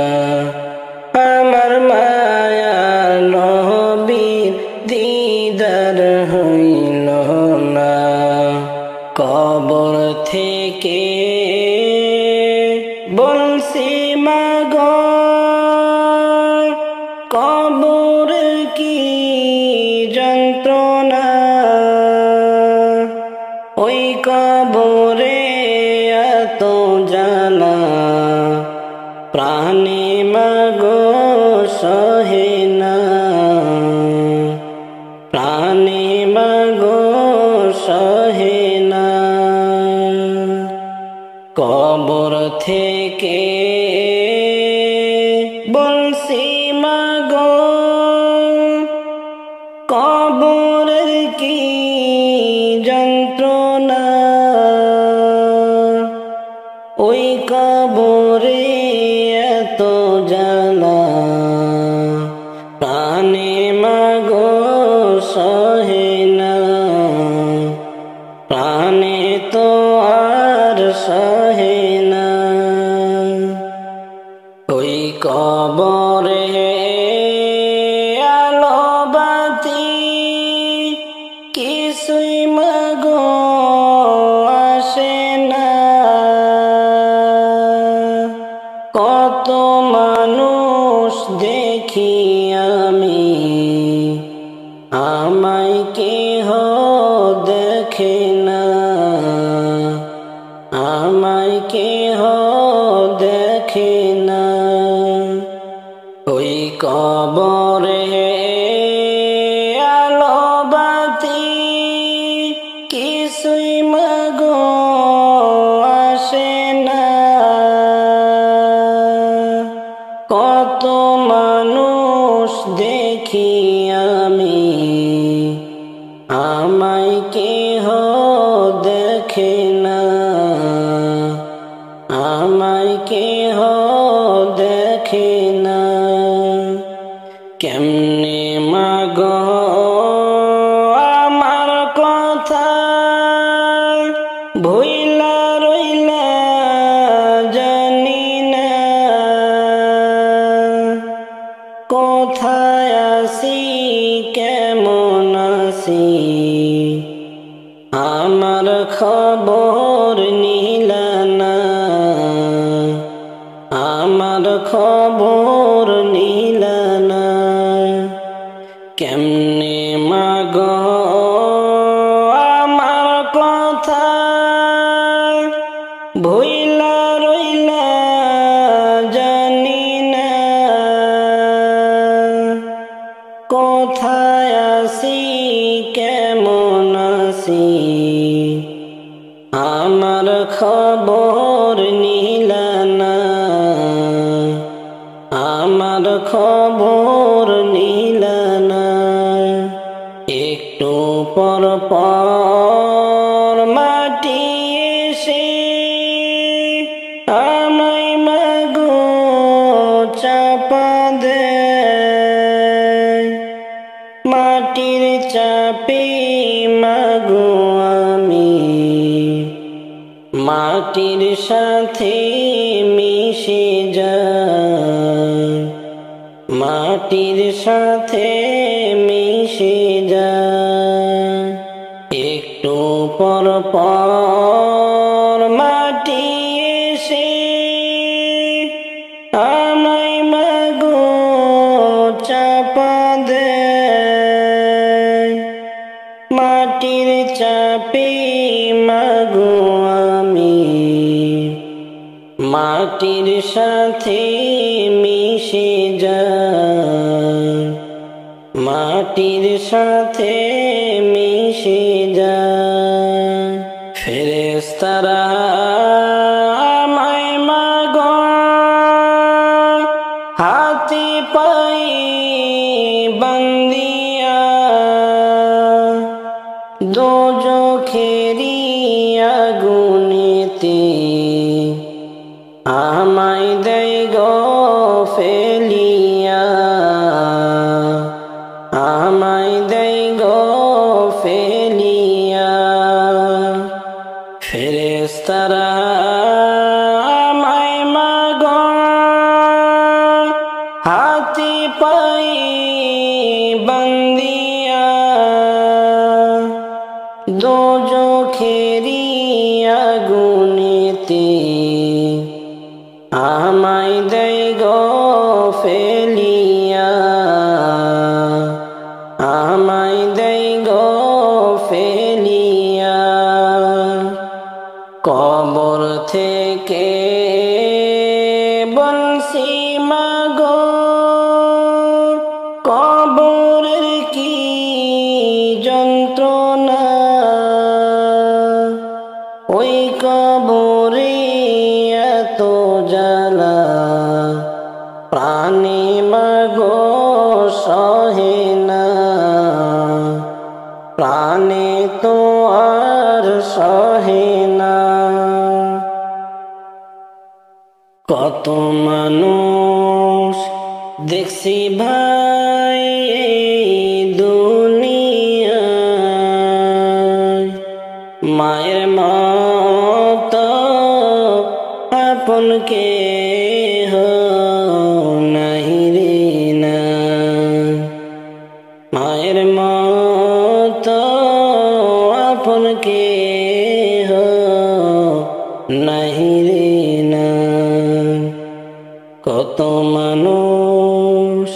জ্বালা প্রাণে মাগো সহে না, প্রাণে তো আর সহে না। ওই কবরে আলো বাতি কিছুই মাগো আসে না। কত মানুষ দেখি আমি, আমায় কেহ দেখে না, আমায় কেহ দেখে না। ওই কবরে আলো বাতি কিছুই মাগো আসে না। কত মানুষ দেখি আমি, আমায় কেহ দেখে না, আমায় কেহ দেখে না। কেমনে মাগো আমার কথা ভুইলা রইলা জানি না। কোথায় আছি কেমন আছি আমার খবর নিলা না, আমার খবর নিলা না। কেমনে মাগো আমার কথা ভুইলা রইলা জানি না। কোথায় আছি কেমন আছি আমার খবর নিলা না, আমার খবর নিলা না। একটু পর পর মাটি এসে আমায় মাগো চাপা দেয়। মাটির চাপে মাগো আমি মাটির সাথে মিশে যাই, মাটির সাথে মিশে যাই। একটু পর পর মাটি এসে আমায় মাগো চাপা দেয়। মাটির চাপে মাগো আমি মাটির সাথে মিশে যাই, মাটির সাথে মিশে যাই। ফেরেশতারা আমায় মাগো হাতে পায়ে বান্ধিয়া দোজখেরি আগুনেতে আমায় দেয় গো ফেলিয়া, আমায় দেয় গো ফেলিয়া। ফেরেশতারা আমায় মাগো হাতে পায়ে বান্ধিয়া দোজখেরি আগুনেতে আমায় দেয় গো ফেলিয়া, আমায় দেয় গো ফেলিয়া। কবর থেকে বলছি মাগো কবরের কি যন্ত্রণা। ওই কবরে এত জ্বালা প্রাণে মাগো সহে না, প্রাণে তো আর সহে না। কত মানুষ দেখছি ভাই এই দুনিয়ায়, মায়ের মতো আপন কেহ নাহি রে না। মায়ের মতো আপন কেহ নাহি রে না। কত মানুষ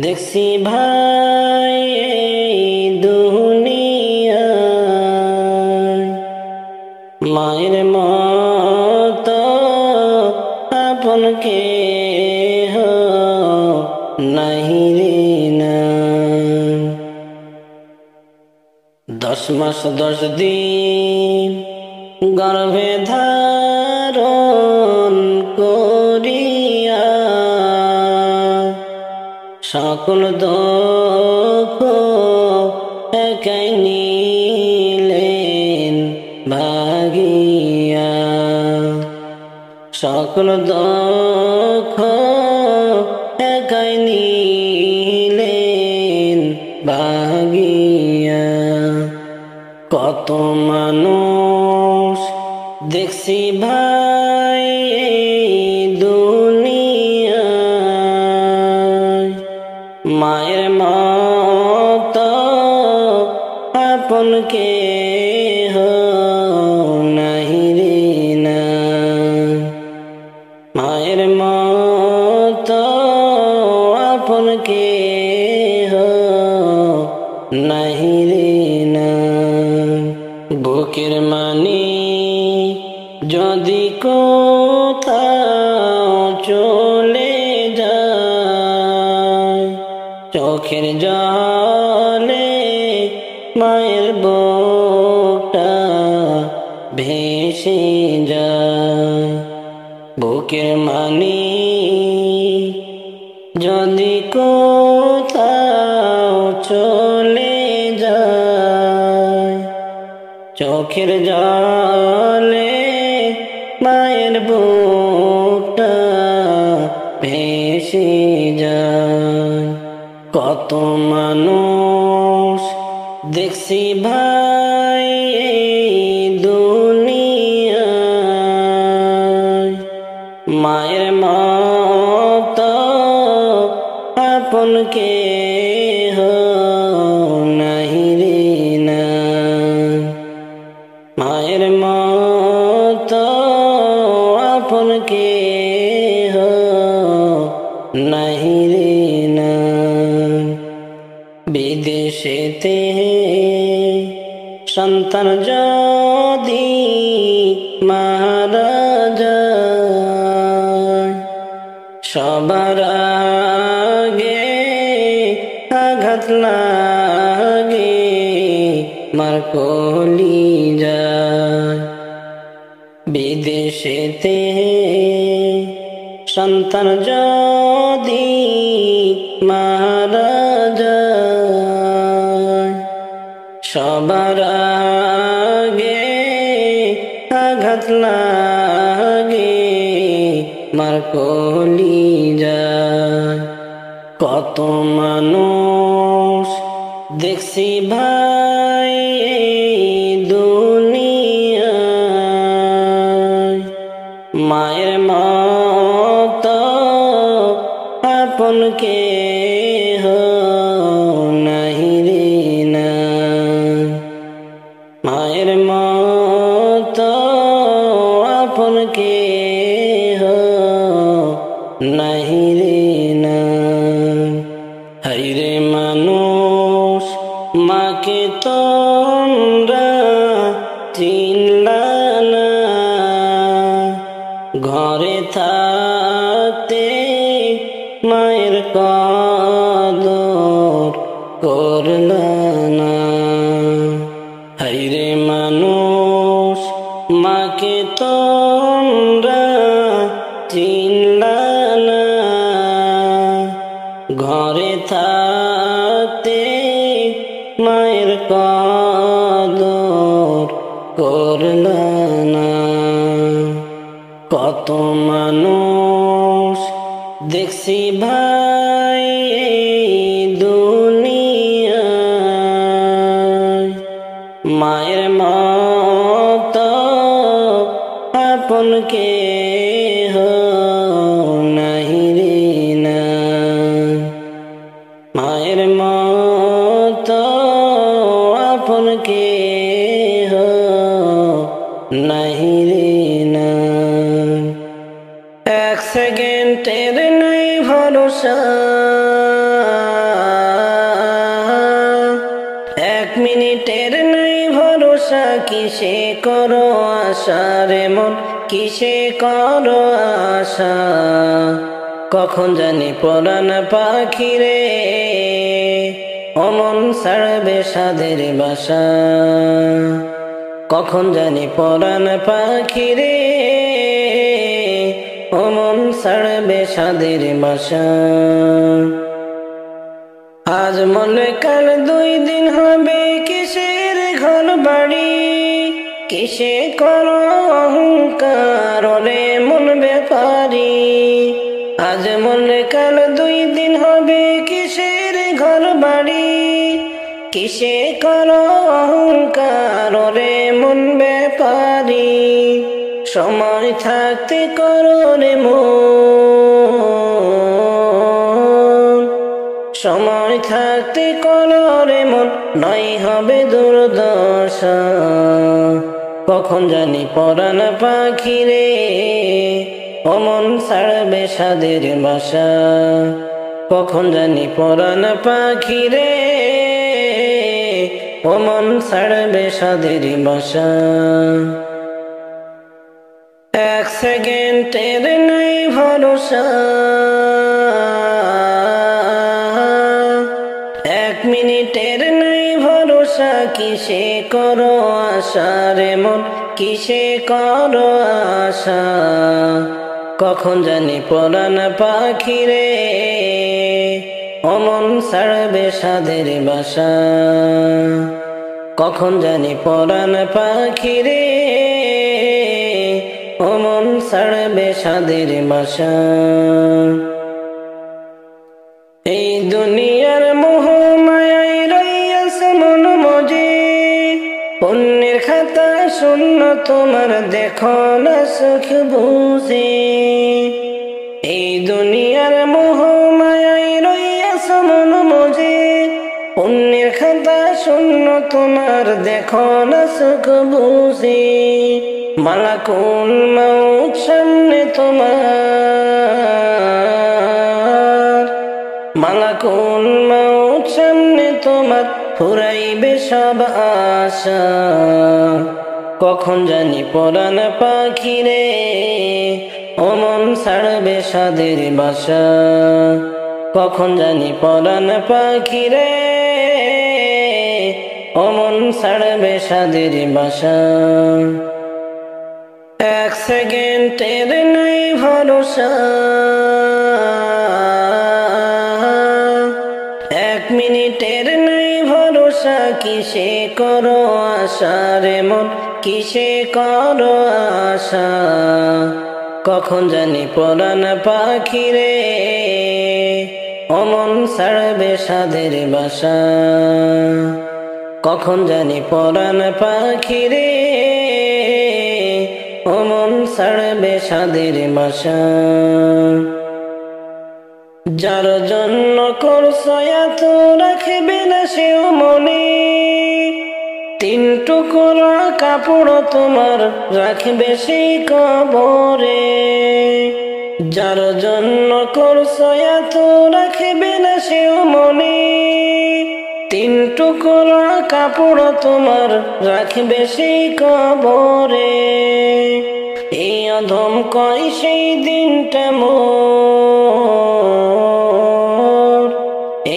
দেখছি ভাই এই দুনিয়ায়, মায়ের মতো আপন কেহ নাহি রে না। 10 মাস 10 দিন গর্ভে ধারণ করিয়া, সকল দুঃখ একাই নিলেন ভাগিয়া। সকল দুঃখ একাই নিলেন ভাগিয়া। কত মানুষ দেখছি ভাই এই দুনিয়ায়, মায়ের মতো আপন কেহ নাহি রে না। মায়ের মতো আপন কেহ নাহি রে না। বুকের মানি যদি কোথাও চলে যায়, চোখের জলে মায়ের বুকটা ভেসে যায়। বুকের মানি যদি কোথাও চলে যায়, চোখের জলে মায়ের বুকটা ভেসে যায়। কত মানুষ দেখছি ভাই এই দুনিয়ায়, মায়ের মতো আপন কেহ নাহি রে না। মায়ের মতো আপন কেহ নাহি রে না। বিদেশেতে সন্তান যদি মারা যায়, সবার আগে আঘাত লাগে মার কলিজায়। বিদেশেতে সন্তান যদি মারা যায়, সবার আগে আঘাত লাগে মার কলিজায়। কত মানুষ দেখছি ভাই এই দুনিয়ায়, মায়ের মতো আপন কেহ নাহি রে না। মায়ের মতো আপন কেহ নাহি রে না। হায়রে মানুষ মাকে তোমরা চিনলা না, ঘরে থাকতে মায়ের কদর করলা না। হায়রে মানুষ মাকে তোমরা চিনলা না, ঘরে থাকতে মায়ের কদর করলা না। কত কত মানুষ দেখছি ভাই এই দুনিয়ায়, মায়ের মতো আপন কেহ নাহি রে নাই, মায়ের মতো আপন কেহ নাহি রে নাই। এক সেকেন্ডের নাই ভরসা, এক মিনিটের নাই ভরসা, কিসে করো আশা রে মন, কিসে করো আশা। কখন জানি পরাণ পাখি রে অমন ছাড়বে সাধের বাসা, কখন জানি পরাণ পাখি রে অমন ছাড়বে সাধের বাসা। আজ মনে কাল দুই দিন হবে, কিসের ঘর বাড়ি, কিসে করো অহংকার রে মন ব্যাপারী। আজ মনে কাল দুই দিন হবে, কিসের ঘর বাড়ি, কিসে করো অহংকার রে মন ব্যাপারী। সময় থাকতে করো রে মন, সময় থাকতে করো রে মন, নয় হবে দুর্দশা। কখন জানি পরাণ পাখি রে অমন ছাড়বে সাধের বাসা, কখন জানি পরাণ পাখি রে অমন ছাড়বে সাধের বাসা। এক সেকেন্ডের নাই ভরসা, এক মিনিটের নাই ভরসা, কিসে করো আশা রে মন, কিসে করো আশা। কখন জানি পরাণ পাখি রে অমন ছাড়বে সাধের বাসা, কখন জানি পরাণ পাখি রে অমন ছাড়বে সাধের বাসা। এই দুনিয়ার মোহ মায়ায় রইয়াছে মন মজে, পুণ্যের খাতা শূন্য তোমার দেখো না সুখ বুঝে। এই দুনিয়ার মোহ মায়ায় রইয়াছে মন মজে, পুণ্যের খাতা শূন্য তোমার দেখো না সুখ বুঝে। মালাকুল মউত সামনে তোমার, মালাকুল মউত সামনে তোমার, ফুরাইবে সব আশা। কখন জানি পরাণ পাখি রে অমন ছাড়বে সাধের বাসা, কখন জানি পরাণ পাখি রে অমন ছাড়বে সাধের বাসা। এক সেকেন্ডের নাই ভরসা, এক মিনিটের নাই ভরসা, কিসে করো আশা রে মন, কিসে করো আশা। কখন জানি পরাণ পাখি রে অমন ছাড়বে সাধের বাসা, কখন জানি পরাণ পাখি রে অমন ছাড়বে সাধের বাসা। যার জন্য করছো এত রাখবে না সেও মনে, তিন টুকরা কাপড় তোমার রাখবে সেই কবরে। যার জন্য করছো এত রাখবে না সেও মনে, তিন টুকরা কাপড় তোমার রাখবে সেই কবরে। এই অধম কয় সেই দিনটা মোর,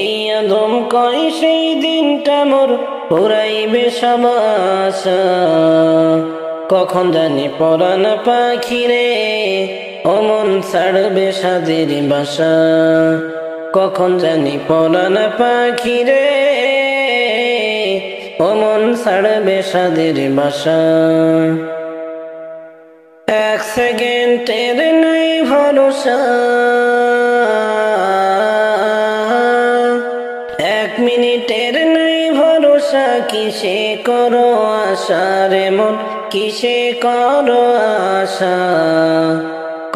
এই অধম কয় সেই দিনটা মোর, ফুরাইবে সব আশা। কখন জানি পরাণ পাখি রে অমন ছাড়বে সাধের বাসা, কখন জানি পরাণ পাখি রে অমন ছাড়বে সাধের বাসা। এক সেকেন্ডের আশা, 1 মিনিটের নাই ভরসা, কিসে করো আশা রে মন, কিসে করো আশা।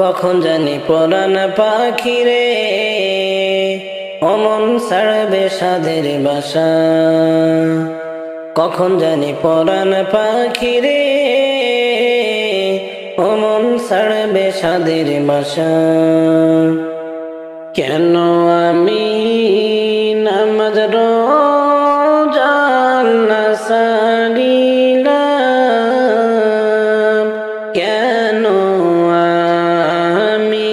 কখন জানি পরাণ পাখি রে অমন ছাড়বে সাধের বাসা। কখন জানি পরাণ পাখি রে অমন ছাড়বে সাধের বাসা। কেন আমি নামাজ রোজা না ছাড়িলাম, কেন আমি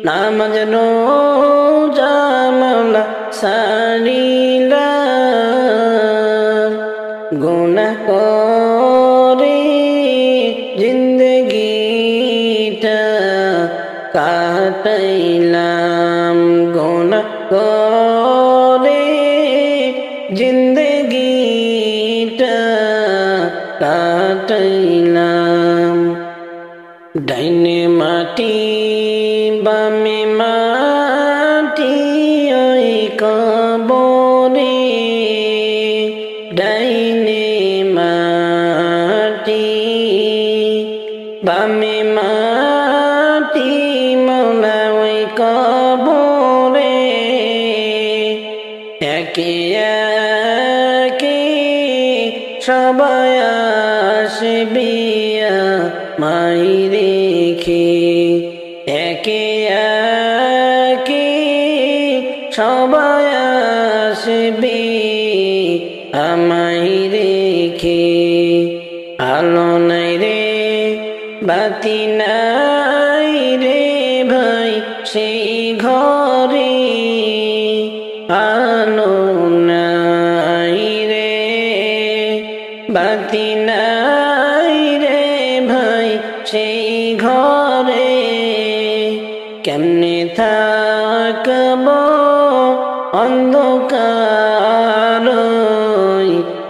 নামাজ রোজা মাওলা ছাড়িলাম। গুনাহ করে জিন্দগিটা কাটাইলাম, গুনাহ করে জিন্দগিটা কাটাইলাম। ডাইনে মাটি বামে মাটি ওই কবরে, ডাইনে মাটি বামে মাটি মৌলা ওই কবরে। একে একে সবাই আসবে মাই রেখে, একে একে সবাই আসবে আমায় রেখে। আলো নাই রে বাতি নাই রে ভাই সেই ঘরে, আলো নাই রে বাতি নাই রে ভাই সেই ঘরে। কেমনে থাকব অন্ধকার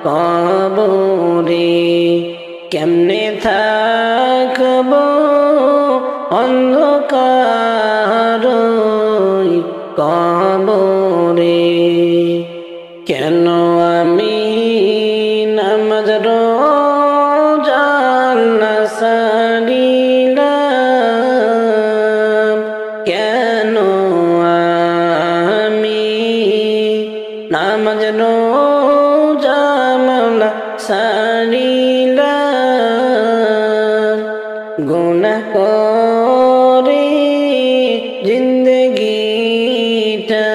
কবরে, কেমনে থাকব অন্ধকার কবরে। কেন আমি নামাজ রোজা না ছাড়িলাম, কেন আমি নামাজ রোজা মাওলা ছাড়িলাম। গুনাহ করে জিন্দগিটা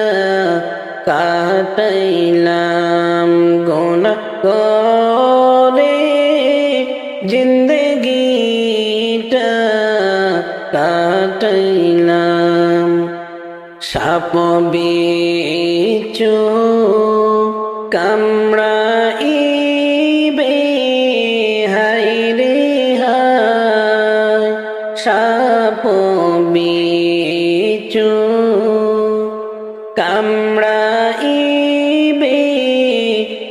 কাটাইলাম, গুনাহ করে জিন্দগিটা কাটাইলাম। সাপ বিচ্ছু কামড়াইবে হায় রে হায়, সাপ বিচ্ছু কামড়াইবে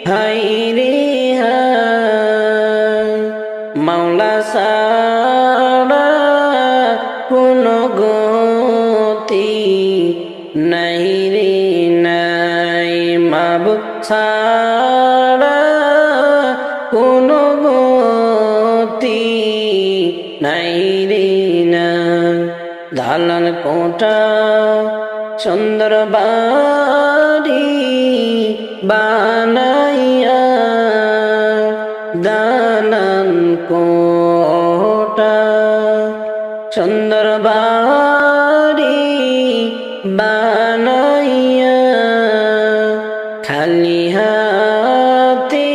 হায় রে হায়। মাওলা ছাড়া কোনো গতি নাই রে নাই, মাবুদ ছাড়া কোনো গতি নাই রে নাই। দালান কোঠা সুন্দর বাড়ি বানাইয়া, দালান কোঠা সুন্দর বাড়ি বানাইয়া, খালি হাতে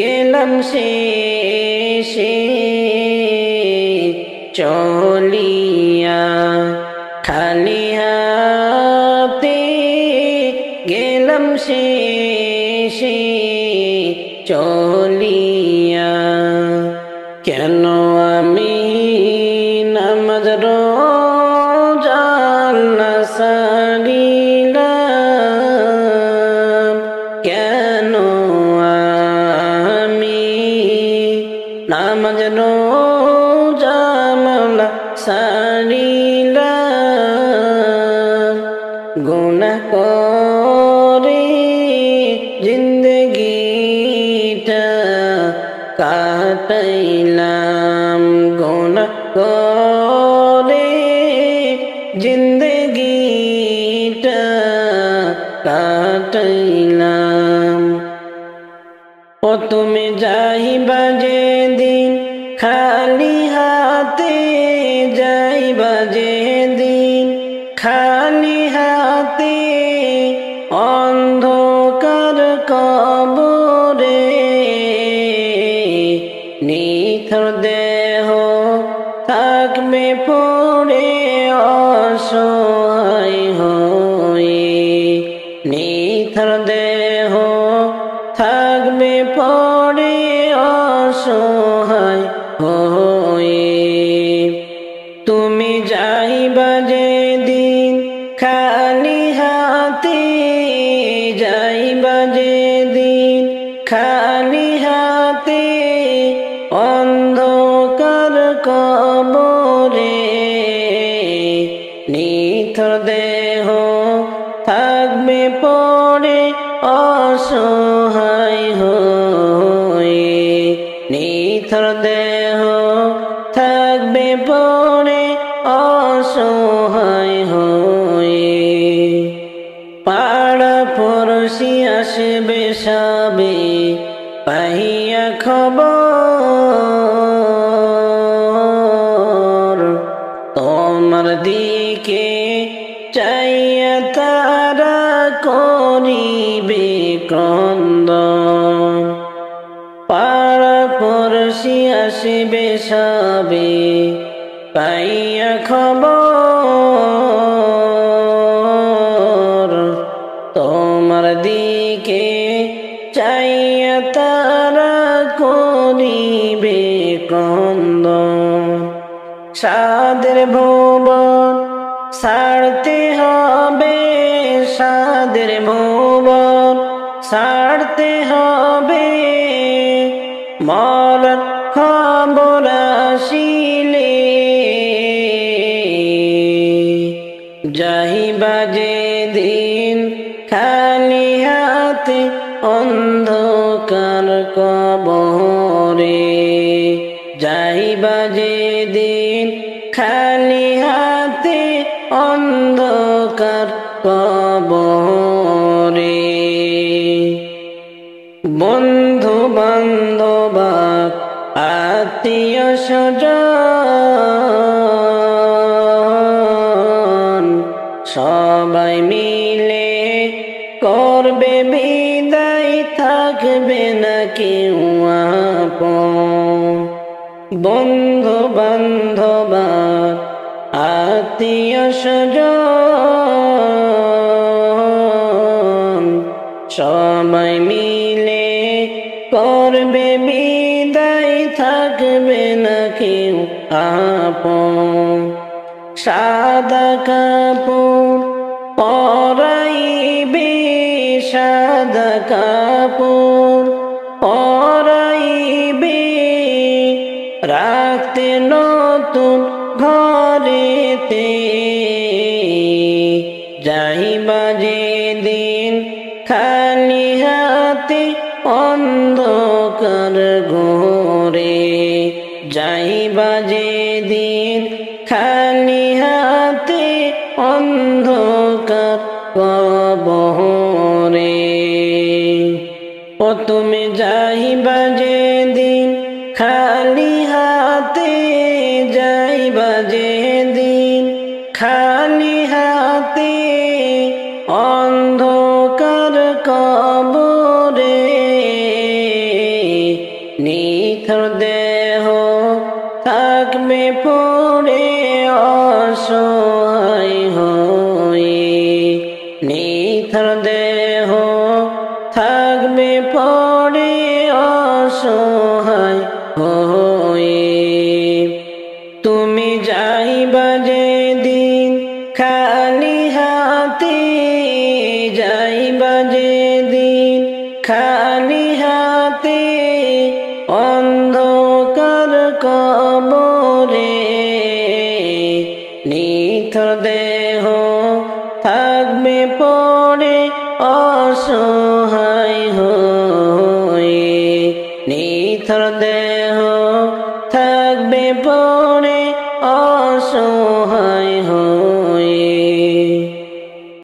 গেলাম শেষে চলিয়া, খালি হাতে গেলাম শেষে চলিয়া। কেন আমি নামাজ রোজা না ছাড়িলাম, কেন আমি নামাজ রোজা মাওলা ছাড়ি গুনাহ করে জিন্দগিটা কাটাইলাম, গুনাহ করে জিন্দগিটা কাটাইলাম। ও তুমি যাইবা যেদিন খালি হাতে, যাইবা যেদিন খালি হাতে, অন্ধকার কবরে নিথর দেহ থাকবে পড়ে অসহায় হয়ে, নিথর দেহ থাকবে পড়ে অসহায় হয়ে। তুমি যাইবা যেদিন খালি হাতে, যাইবা যেদিন খালি হাতে, অন্ধকার কবরে নিথর দেহ থাকবে পড়ে অসহায় হয়ে, নিথর দেহ থাকবে পড়ে অসহায় হয়ে। পাড়া পড়শি আসবে সবে পাহিয়া খবর, তোমার দিকে চাইয়া তারা করিবে ক্রন্দন। পাড়া পড়শি আসবে সবে পাইয়া খবর, তোমার দিকে চাইয়া তারা করিবে ক্রন্দন। সাদের ভুবন ছাড়তে হবে, সাদের ভুবন ছাড়তে হবে, মরণ খবর আসিলে যাইবা যেদিন খালি হাতে, অন্ধকার কবরে যাইবা যেদিন খালি হাতে, অন্ধকার কবরে। বন্ধু বান্ধব আত্মীয় স্বজন সবাই মিলে করবে বিদায়, থাকবে না কেউ আপন। বন্ধু বান্ধব আত্মীয় স্বজন সবাই মিলে করবে বিদায়, থাকবে না কেউ আপন। সাদা কাপড় পরাইবে, সাদা কাপড় পরাইবে, রাখতে নতুন ঘরেতে যাইবা যেদিন খালি হাতে, অন্ধকার ঘরে যাইবা যেদিন খালি হাতে, অন্ধকার কবরে। ও তুমি যাইবা যেদিন খালি হাতে, যাইবা যেদিন খালি হাতে, অন্ধকার কবরে নিথর দেহ থাকবে পড়ে অসহায় হয়ে, নিথর দেহ থাকবে পড়ে অসহায় হয়ে। তুমি যাইবা যেদিন খালি হাতে, যাইবা যেদিন খালি হাতে, অন্ধকার কবরে নিথর দেহ থাকবে পাথর